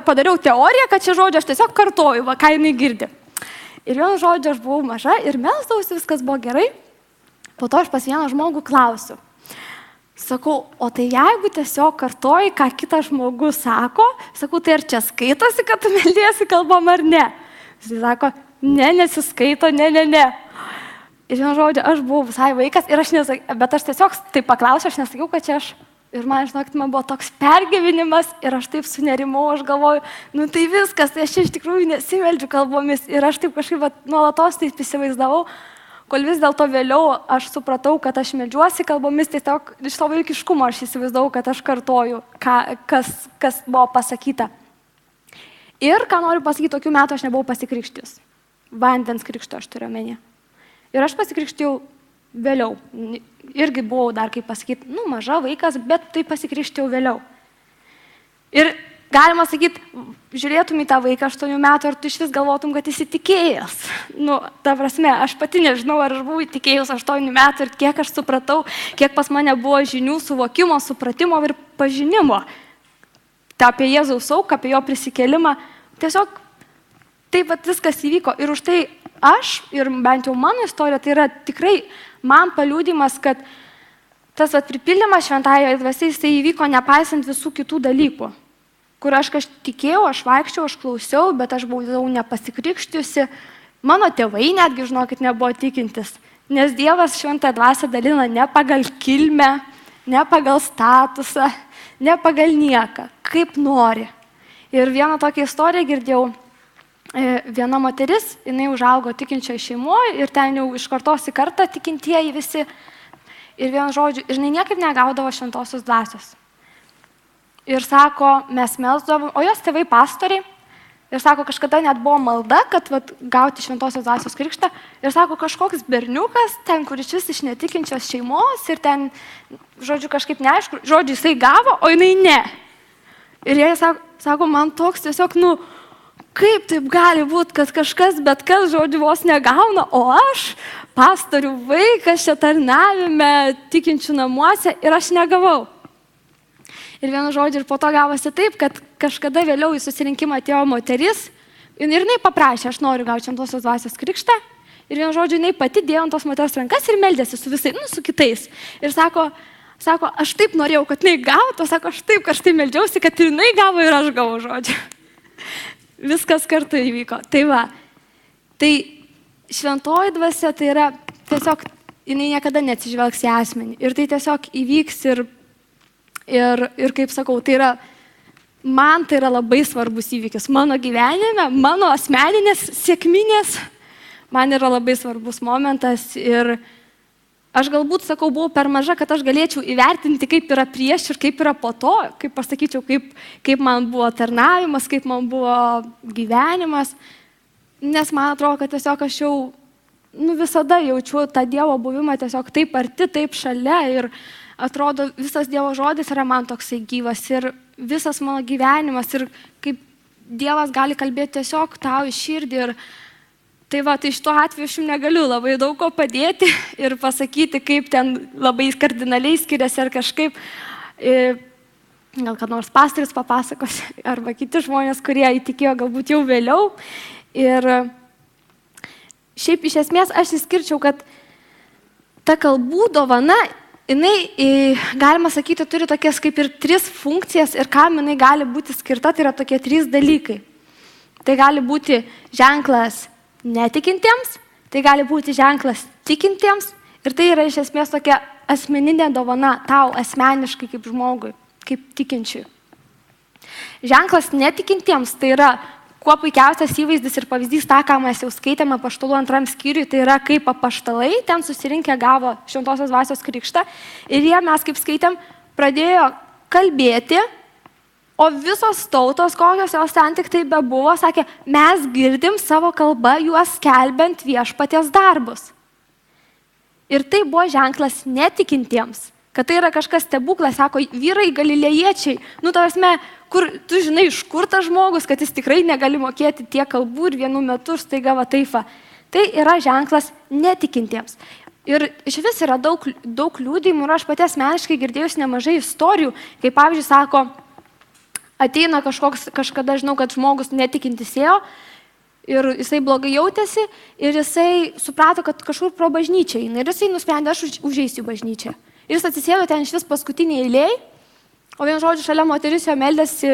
padariau teoriją, kad čia žodžiu aš tiesiog kartoju, ką jinai girdi. Ir vienu žodžiu aš buvau maža ir melsdavausi, viskas buvo gerai. Po to aš pas vieną žmogų klausiu. Sakau, o tai jeigu tiesiog kartoji, ką kitas žmogus sako, sakau, tai ar čia skaitosi, kad tu meldiesi kalbom ar ne? Jis sako, ne, nesiskaito, ne. Ir vienu žodžiu, aš buvau visai vaikas, bet aš tiesiog taip paklausiau, aš nesakiau, kad čia aš. Ir man, žinokit, man buvo toks pergyvenimas ir aš taip sunerimau, aš galvoju, tai viskas, tai aš iš tikrųjų nesimeldžiu kalbomis. Ir aš taip kažkaip nuolatos taip įsivaizdavau. Kol vis dėlto vėliau aš supratau, kad aš meldžiuosi kalbomis, tiesiog iš to vaikiškumo aš įsivaizdavau, kad aš kartoju, kas buvo pasakyta. Ir, ką noriu pasakyti, tokių metų aš nebuvau pasikrikštis. Vandens krikšto aš turiu omeny. Ir aš pasikrikštijau vėliau. Irgi buvau dar, kaip pasakyti, maža vaikas, bet tai pasikrikštijau vėliau. Ir galima sakyti, žiūrėtum į tą vaiką 8 metų, ar tu iš vis galvotum, kad jis įtikėjęs. Ta prasme, aš pati nežinau, ar aš buvau įtikėjus 8 metų ir kiek aš supratau, kiek pas mane buvo žinių, suvokimo, supratimo ir pažinimo. Tai apie Jėzaus auką, apie jo prisikėlimą. Tiesiog taip viskas įvyko. Ir už tai aš, ir bent jau mano istorija, tai yra tikrai man paliudimas, kad tas pripildymas šventąja dvasia, jisai įvyko nepaisant visų kitų dalykų. Kur aš tikėjau, aš vaikščiau, aš klausiau, bet aš buvau nepasikrikštijusi. Mano tėvai netgi, žinokit, nebuvo tikintis, nes Dievas šventąją dvasią dalina ne pagal kilmę, ne pagal statusą, ne pagal nieką, kaip nori. Ir vieną tokią istoriją girdėjau, viena moteris, jinai užaugo tikinčioje šeimoje ir ten jau iš kartos į kartą tikintieji visi. Ir vienu žodžiu, ir jinai niekaip negaudavo šventosios dvasios. Ir sako, mes melsdavom, o jos tėvai pastoriai, ir sako, kažkada net buvo malda, kad gauti šventosios dvasios krikštą, ir sako, kažkoks berniukas, ten, kuris vis iš netikinčios šeimos, ir ten, žodžiu, kažkaip neaišku, žodžiu, jisai gavo, o jinai ne. Ir jie sako, man toks tiesiog, kaip taip gali būti, kad kažkas, bet kas, žodžiu, vos negauna, o aš, pastorių vaikas, čia tarnavime, tikinčių namuose, ir aš negavau. Ir vienu žodžiu, ir po to gavosi taip, kad kažkada vėliau į susirinkimą atėjo moteris ir jinai paprašė, aš noriu gauti šventosios dvasios krikštą. Ir vienu žodžiu, jinai pati dėjo ant tos moters rankas ir meldėsi su visais, su kitais. Ir sako, aš taip norėjau, kad jinai gautų, sako, aš taip karštai meldžiausi, kad ir jinai gavo ir aš gavau, žodžiu. Viskas kartu įvyko. Tai va, tai šventoji dvasia tai yra tiesiog, jinai niekada neatsižvelgs į asmenį. Ir tai tiesiog įvyks ir kaip sakau, tai yra, man tai yra labai svarbus įvykis. Mano gyvenime, mano asmeninės sėkminės, man yra labai svarbus momentas. Ir aš galbūt, sakau, buvau per maža, kad aš galėčiau įvertinti, kaip yra prieš ir kaip yra po to, kaip pasakyčiau, kaip man buvo tarnavimas, kaip man buvo gyvenimas. Nes man atrodo, kad tiesiog aš jau visada jaučiu tą Dievo buvimą tiesiog taip arti, taip šalia ir atrodo visas Dievo žodis yra man toksai gyvas ir visas mano gyvenimas ir kaip Dievas gali kalbėti tiesiog tau į širdį. Ir tai va, tai šituo atveju aš jums negaliu labai daug ko padėti ir pasakyti, kaip ten labai kardinaliai skiriasi ar kažkaip. Gal kad nors pastoris papasakos arba kiti žmonės, kurie įtikėjo galbūt jau vėliau. Ir šiaip iš esmės aš įskirčiau, kad ta kalbų dovana, jinai, galima sakyti, turi tokias kaip ir 3 funkcijas ir kam jinai gali būti skirta, tai yra tokie 3 dalykai. Tai gali būti ženklas netikintiems, tai gali būti ženklas tikintiems ir tai yra iš esmės tokia asmeninė dovana tau asmeniškai kaip žmogui, kaip tikinčiui. Ženklas netikintiems tai yra kuo puikiausias įvaizdis ir pavyzdys tą, ką mes jau skaitėme Apaštalų 2 skyriui, tai yra kaip apaštalai ten susirinkę gavo šventosios dvasios krikštą ir jie, mes kaip skaitėm, pradėjo kalbėti, o visos tautos, kokios jos ten tik tai bebuvo, sakė, mes girdim savo kalbą juos skelbiant viešpaties darbus. Ir tai buvo ženklas netikintiems, kad tai yra kažkas stebuklas, sako, vyrai galilėjiečiai, tavasme, kur tu žinai, iš kur tas žmogus, kad jis tikrai negali mokėti tiek kalbų ir vienu metu staiga va taip. Tai yra ženklas netikintiems. Ir iš vis yra daug liudijimų ir aš pati asmeniškai girdėjus nemažai istorijų, kaip pavyzdžiui sako, ateina kažkada žinau, kad žmogus netikintis ėjo ir jisai blogai jautėsi ir jisai suprato, kad kažkur pro bažnyčią eina ir jisai nusprendė, aš užeisiu į bažnyčią. Ir jis atsisėdo ten iš vis paskutiniai eilėj, o vien žodžiu šalia moteris jo meldėsi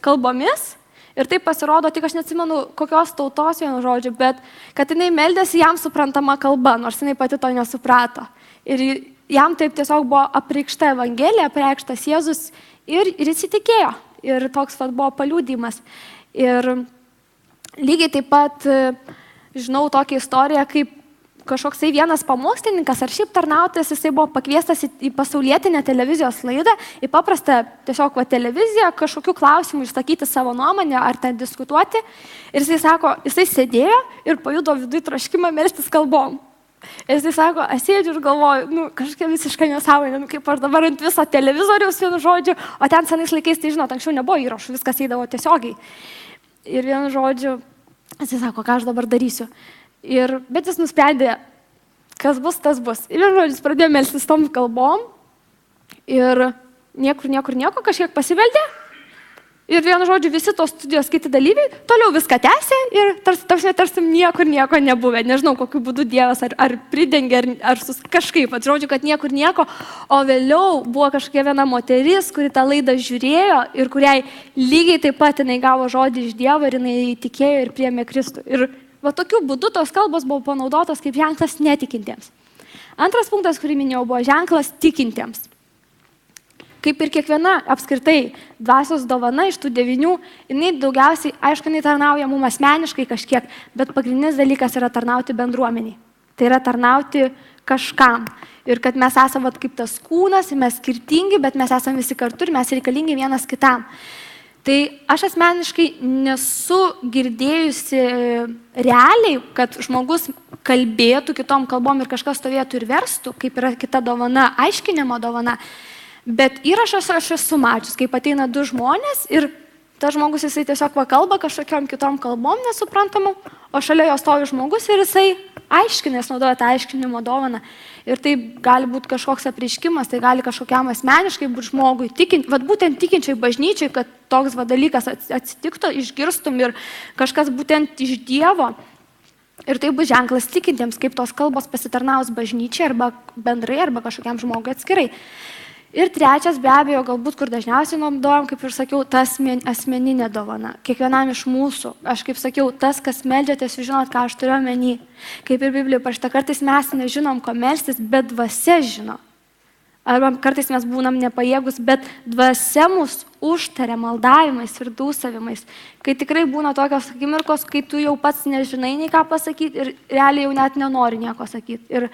kalbomis ir taip pasirodo, tik aš neatsimenu kokios tautos vienu žodžiu, bet kad jinai meldėsi jam suprantama kalba, nors jinai pati to nesuprato. Ir jam taip tiesiog buvo apreikšta Evangelija, apreikštas Jėzus ir jis įtikėjo. Ir toks buvo paliudijimas. Ir lygiai taip pat žinau tokią istoriją, kaip kažkoksai vienas pamokslininkas ar šiaip tarnautojas, jisai buvo pakviestas į pasaulietinę televizijos laidą, į paprastą tiesiog televiziją, kažkokių klausimų išsakyti savo nuomonę ar ten diskutuoti. Ir jisai sako, jisai sėdėjo ir pajudo viduje troškimą melstis kalbom. Ir jisai sako, aš sėdžiu ir galvoju, kažkokia visiškai nesąmonė, kaip aš dabar ant viso televizoriaus vienu žodžiu, o ten senais laikais, tai žinot, anksčiau nebuvo įrašų, viskas eidavo tiesiogiai. Ir vienu žodžiu, jisai sako, ką aš dabar darysiu. Bet jis nusprendė, kas bus, tas bus. Ir vienu žodžiu, jis pradėjo melstis tom kalbom ir nieko, kažkiek pasibeldė. Ir vienu žodžiu, visi tos studijos kiti dalyviai toliau viską tęsė ir tarsi nieko nebuvę. Nežinau, kokiu būdu Dievas ar pridengė, ar kažkaip, žodžiu, kad nieko. O vėliau buvo kažkokia viena moteris, kuri tą laidą žiūrėjo ir kuriai lygiai taip pat jinai gavo žodį iš Dievo ir jinai tikėjo ir priėmė Kristų. Ir va tokiu būdu tos kalbos buvo panaudotos kaip ženklas netikintiems. Antras punktas, kurį minėjau, buvo ženklas tikintiems. Kaip ir kiekviena apskritai dvasios dovana iš tų 9, jinai daugiausiai, aišku, jinai tarnauja mums asmeniškai kažkiek, bet pagrindinis dalykas yra tarnauti bendruomeniai. Tai yra tarnauti kažkam. Ir kad mes esame kaip tas kūnas, mes skirtingi, bet mes esame visi kartu ir mes reikalingi vienas kitam. Tai aš asmeniškai nesu girdėjusi realiai, kad žmogus kalbėtų kitom kalbom ir kažkas stovėtų ir verstų, kaip yra kita dovana, aiškinimo dovana. Bet įrašas aš esu mačius, kaip ateina 2 žmonės ir tas žmogus jisai tiesiog pakalba kažkokiam kitom kalbom nesuprantamom, o šalia jo stovi žmogus ir jisai aiškina, jis naudoja tą aiškinimo dovaną. Ir tai gali būti kažkoks apreiškimas, tai gali kažkokiam asmeniškai būti žmogui, būtent tikinčiai bažnyčiai, kad toks dalykas atsitiktų, išgirstum ir kažkas būtent iš Dievo. Ir tai bus ženklas tikintiems, kaip tos kalbos pasitarnaus bažnyčiai arba bendrai, arba kažkokiam žmogui atskirai. Ir trečias, be abejo, galbūt, kur dažniausiai naudojam, kaip ir sakiau, ta asmeninė dovana. Kiekvienam iš mūsų, aš kaip sakiau, tas, kas meldžiatės, jūs žinot, ką aš turiu omeny. Kaip ir Biblijoje parašyta, kartais mes nežinom, ko melstis, bet dvasia žino. Arba kartais mes būnam nepajėgus, bet dvasia mus užtaria maldavimais ir dūsavimais. Kai tikrai būna tokios akimirkos, kai tu jau pats nežinai nei ką pasakyti ir realiai jau net nenori nieko sakyti.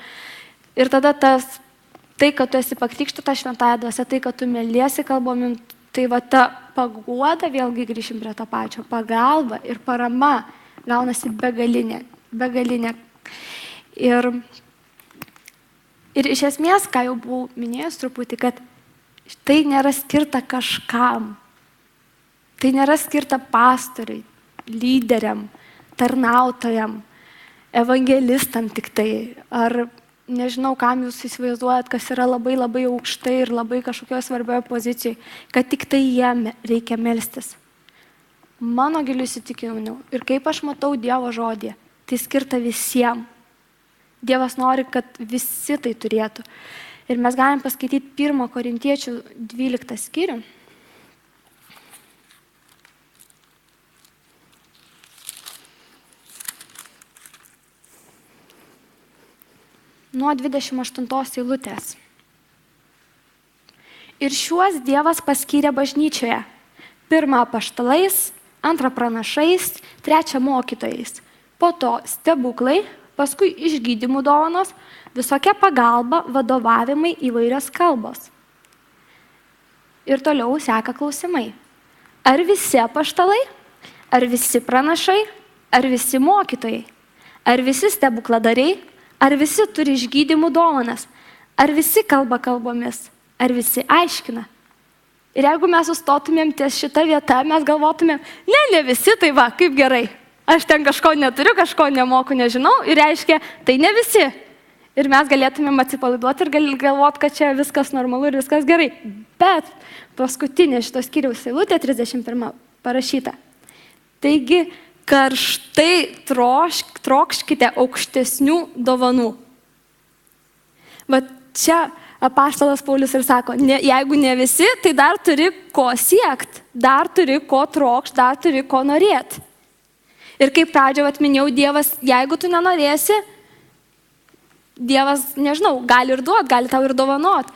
Ir tada tai, kad tu esi pakrikštyta šventąja dvasia, tai, kad tu meliesi kalbomim, tai va ta paguoda, vėlgi grįšim prie to pačio, pagalba ir parama gaunasi begalinė. Ir iš esmės, ką jau buvau minėjęs truputį, kad tai nėra skirta kažkam. Tai nėra skirta pastoriui, lyderiam, tarnautojam, evangelistam tik tai, ar nežinau, kam jūs įsivaizduojat, kas yra labai labai aukštai ir labai kažkokioje svarbioje pozicijoje, kad tik tai jiem reikia melstis. Mano giliu įsitikinimu ir kaip aš matau Dievo žodį, tai skirta visiems. Dievas nori, kad visi tai turėtų. Ir mes galim paskaityti 1 Korintiečių 12 skyrių. Nuo 28 eilutės. Ir šiuos Dievas paskyrė bažnyčioje. 1 apaštalais, 2 pranašais, 3 mokytojais. Po to stebuklai, paskui išgydymų dovanos, visokia pagalba, vadovavimai, įvairios kalbos. Ir toliau seka klausimai. Ar visi apaštalai, ar visi pranašai, ar visi mokytojai, ar visi stebukladariai, ar visi turi išgydymų dovanas, ar visi kalba kalbomis, ar visi aiškina. Ir jeigu mes sustotumėm ties šitą vietą, mes galvotumėm, ne visi, tai va, kaip gerai. Aš ten kažko neturiu, kažko nemoku, nežinau, ir reiškia, tai ne visi. Ir mes galėtumėm atsipalaiduoti ir galvoti, kad čia viskas normalu ir viskas gerai. Bet paskutinė šitos skyriaus eilutė 31 parašyta. Taigi, karštai trokškite aukštesnių dovanų. Bet čia apaštalas Paulius ir sako, jeigu ne visi, tai dar turi ko siekti, dar turi ko trokšti, dar turi ko norėti. Ir kaip pradžioje atminėjau, Dievas, jeigu tu nenorėsi, Dievas, nežinau, gali ir duoti, gali tau ir dovanot.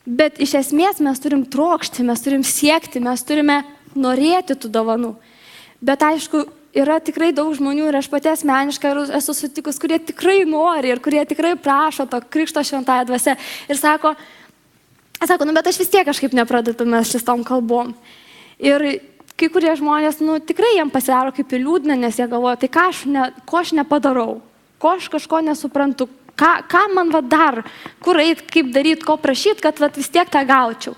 Bet iš esmės mes turim trokšti, mes turim siekti, mes turime norėti tų dovanų. Bet aišku, yra tikrai daug žmonių ir aš pati asmeniškai esu sutikus, kurie tikrai nori ir kurie tikrai prašo to krikšto šventąja dvasia. Ir sako, bet aš vis tiek kažkaip nepradedu mes šitom kalbom. Ir kai kurie žmonės, tikrai jiem pasidaro kaip ir liūdna, nes jie galvoja, tai ko aš nepadarau, ko aš kažko nesuprantu, ką man dar, kur eit, kaip daryti, ko prašyti, kad vis tiek tą gaučiau.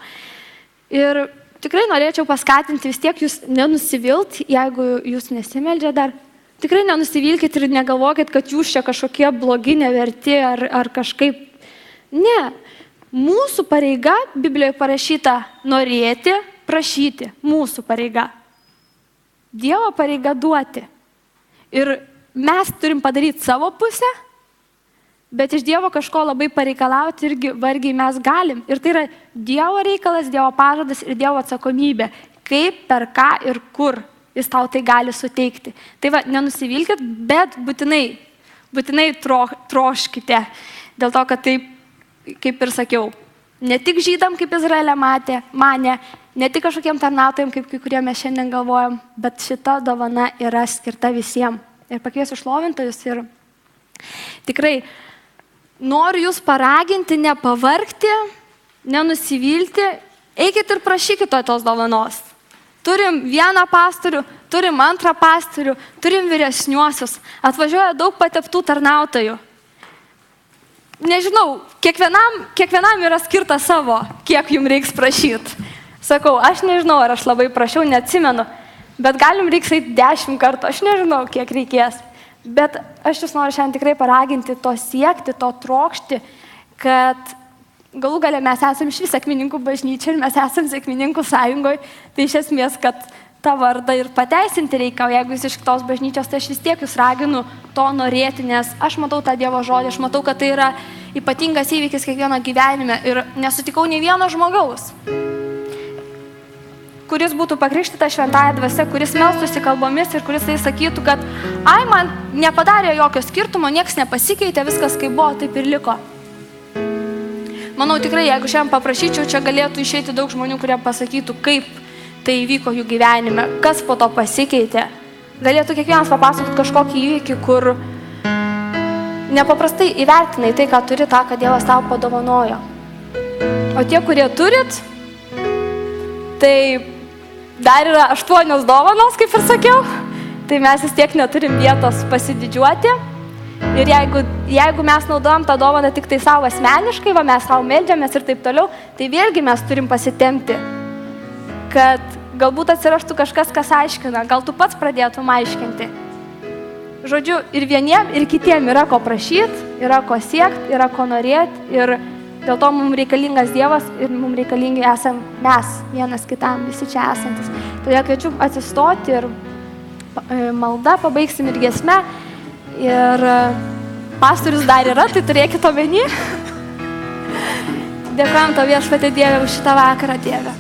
Ir tikrai norėčiau paskatinti vis tiek jūs nenusivilt, jeigu jūs nesimeldžia dar. Tikrai nenusivilkit ir negalvokit, kad jūs čia kažkokie blogi, neverti ar kažkaip. Ne. Mūsų pareiga, Biblijoje parašyta, norėti, prašyti. Mūsų pareiga. Dievo pareiga duoti. Ir mes turim padaryti savo pusę, bet iš Dievo kažko labai pareikalauti irgi vargiai mes galim. Ir tai yra Dievo reikalas, Dievo pažadas ir Dievo atsakomybė. Kaip, per ką ir kur jis tau tai gali suteikti. Tai va, nenusivilkit, bet būtinai troškite. Dėl to, kad taip, kaip ir sakiau, ne tik žydam, kaip Izraelė manė, ne tik kažkokiem tarnautojam, kaip kai kurie mes šiandien galvojam, bet šita dovana yra skirta visiems. Ir pakviesiu šlovintojus ir tikrai noriu jūs paraginti, nepavargti, nenusivilti, eikit ir prašykite tos dovanos. Turim vieną pastorių, turim antrą pastorių, turim vyresniuosius, atvažiuoja daug pateptų tarnautojų. Nežinau, kiekvienam yra skirta savo, kiek jums reiks prašyti. Sakau, aš nežinau, ar aš labai prašiau, neatsimenu, bet galim reiks eiti 10 kartų, aš nežinau, kiek reikės. Bet aš jūs noriu šiandien tikrai paraginti to siekti, to trokšti, kad galų gale mes esame iš vis Sekmininkų bažnyčia ir mes esame Sekmininkų sąjungoje, tai iš esmės, kad tą vardą ir pateisinti reikia, o jeigu jūs iš kitos bažnyčios, tai aš vis tiek jūs raginu to norėti, nes aš matau tą Dievo žodį, aš matau, kad tai yra ypatingas įvykis kiekvieno gyvenime ir nesutikau nei vieno žmogaus, kuris būtų pakrikštyta šventąja dvasia, kuris melstųsi kalbomis ir kuris tai sakytų, kad ai, man nepadarė jokio skirtumo, nieks nepasikeitė, viskas kaip buvo, taip ir liko. Manau tikrai, jeigu šiandien paprašyčiau, čia galėtų išeiti daug žmonių, kurie pasakytų, kaip tai įvyko jų gyvenime, kas po to pasikeitė. Galėtų kiekvienas papasakoti kažkokį įvykį, kur nepaprastai įvertinai tai, ką turi, tą, ką Dievas tau padovanojo. O tie, kurie turit, tai dar yra 8 dovanos, kaip ir sakiau, tai mes vis tiek neturim vietos pasididžiuoti. Ir jeigu mes naudojam tą dovaną tik tai savo asmeniškai, va mes savo meldžiamės ir taip toliau, tai vėlgi mes turim pasitemti, kad galbūt atsirastų kažkas, kas aiškina, gal tu pats pradėtum aiškinti. Žodžiu, ir vieniem, ir kitiem yra ko prašyti, yra ko siekti, yra ko norėti ir dėl to mums reikalingas Dievas ir mums reikalingi esam mes, vienas kitam, visi čia esantis. Todėl kviečiu atsistoti ir malda, pabaigsim ir giesme. Ir pastorius dar yra, tai turėkit omeny. Dėkojam tau Viešpatie Dieve už šitą vakarą, Dieve.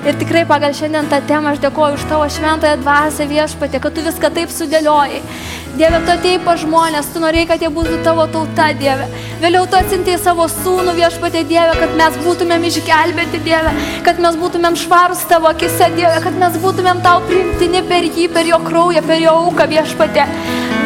Ir tikrai pagal šiandien tą temą aš dėkoju už tavo šventąją dvasią, Viešpatie, kad tu viską taip sudėliojai. Dieve, tu atėjai pas žmonės, tu norėjai, kad jie būtų tavo tauta, Dieve. Vėliau tu atsintėjai savo sūnų, Viešpatie Dieve, kad mes būtumėm išgelbėti, Dieve, kad mes būtumėm švarūs tavo akise, Dieve, kad mes būtumėm tau priimtini per jį, per jo kraują, per jo auką, Viešpatie.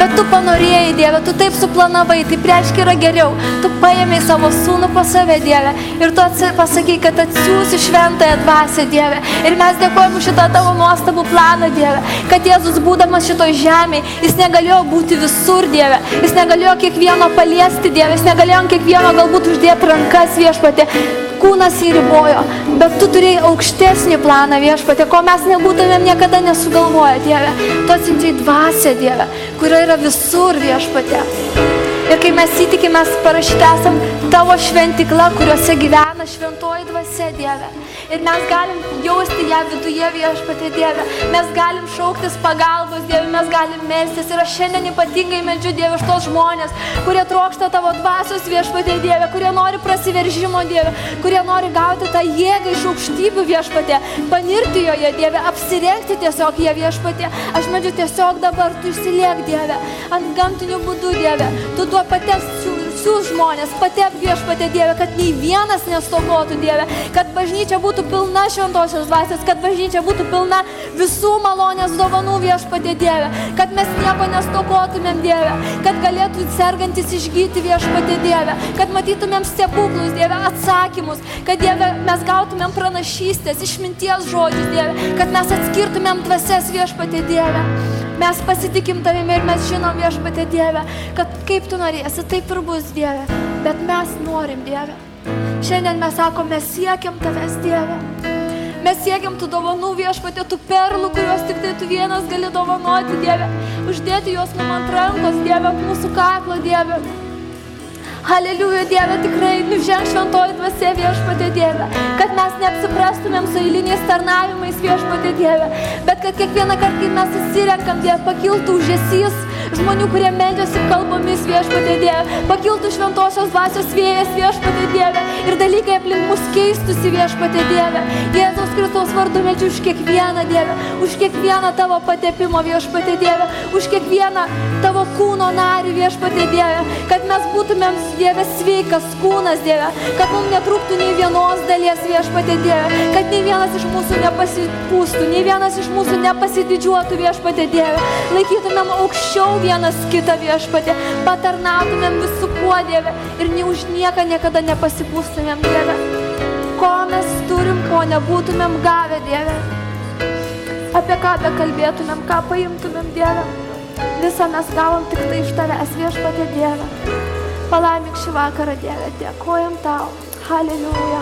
Bet tu panorėjai, Dieve, tu taip suplanavai, tai reiškia yra geriau. Tu paėmei savo sūnų pas save, Dieve, ir tu pasakai, kad atsiųsi šventąją dvasią, Dieve. Ir mes dėkojame už šitą tavo nuostabų planą, Dieve, kad Jėzus būdamas šitoj žemėje, jis negalėjo būti visur, Dieve, jis negalėjo kiekvieno paliesti, Dieve, jis negalėjo kiekvieno galbūt uždėti rankas, Viešpatie. Kūnas įribojo, bet tu turėjai aukštesnį planą, Viešpatie, ko mes nebūtumėm niekada nesugalvoję, Dieve. Tu atsiuntei dvasią, Dieve, kurio yra visur, Viešpatie. Ir kai mes įtikim, mes parašyti esam tavo šventikla, kuriuose gyvena šventoji dvasia, Dieve. Ir mes galim jausti ją viduje, Viešpatie, Dieve. Mes galim šauktis pagalbos, Dieve, mes galim melstis. Ir aš šiandien ypatingai meldžiu, Dieve, už tos žmonės, kurie trokšta tavo dvasios, Viešpatie, Dieve, kurie nori prasiveržimo, Dieve, kurie nori gauti tą jėgą iš aukštybių, Viešpatie, panirti joje, Dieve, apsirengti tiesiog ją, Viešpatie. Aš meldžiu tiesiog dabar, tu išsiliek, Dieve, ant gamtinių būdų, Dieve. Tu duok patep siūs žmonės, patep, Viešpatie, Dieve, kad nei vienas nestokotų, Dieve, kad bažnyčia būtų pilna šventosios dvasios, kad bažnyčia būtų pilna visų malonės dovanų, Viešpatie, Dieve, kad mes nieko nestokotumėm, Dieve, kad galėtų sergantis išgyti, Viešpatie, Dieve, kad matytumėm stebuklus, Dieve, atsakymus, kad, Dieve, mes gautumėm pranašystės, išminties žodžius, Dieve, kad mes atskirtumėm dvasias, Viešpatie, Dieve. Mes pasitikim tavimi ir mes žinom, Viešpatie, Dieve, kad kaip tu norėsi, taip ir bus, Dieve. Bet mes norim, Dieve. Šiandien mes sakom, mes siekiam tavęs, Dieve. Mes siekiam tų dovanų, Viešpatie, tų perlų, kuriuos tik tai tu vienas gali dovanoti, Dieve. Uždėti juos mums ant rankos, Dieve, ant mūsų kaklo, Dieve. Haleliuja, Dieve, tikrai nuženk šventoji dvasia, Viešpatie, Dieve, kad mes neapsiprastumėm su eiliniais tarnavimais, Viešpatie, Dieve, bet kad kiekvieną kartą, kai mes susirenkam, Dieve, pakiltų užesys žmonių, kurie meldžiasi kalbomis, Viešpatie, Dieve, pakiltų šventosios dvasios vėjas, Viešpatie, Dieve, ir dalykai aplink mus keistusi, Viešpatie, Dieve. Jėzaus Kristaus vardu meldžiu už kiekvieną, Dieve, už kiekvieną tavo patepimo, Viešpatie, Dieve, už kiekvieną tavo kūno narį, Viešpatie, Dieve, kad mes būtumėm, Dieve, sveikas kūnas, Dieve, kad mums netrūktų nei vienos dalies, Viešpatie, Dieve, kad nei vienas iš mūsų nepasipūstų, nei vienas iš mūsų nepasididžiuotų, Viešpatie, Dieve, laikytumėm aukščiau vienas kitą, Viešpatie, patarnautumėm visų kuo, Dieve, ir nei už nieką niekada nepasipūstumėm, Dieve, ko mes turim, ko nebūtumėm gavę, Dieve, apie ką bekalbėtumėm, ką paimtumėm, Dieve, visą mes gavom tik tai iš tavęs, Viešpatie, Dieve. Palaimik šį vakarą, Dieve, dėkojam tau. Haleliuja.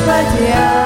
viešpatie.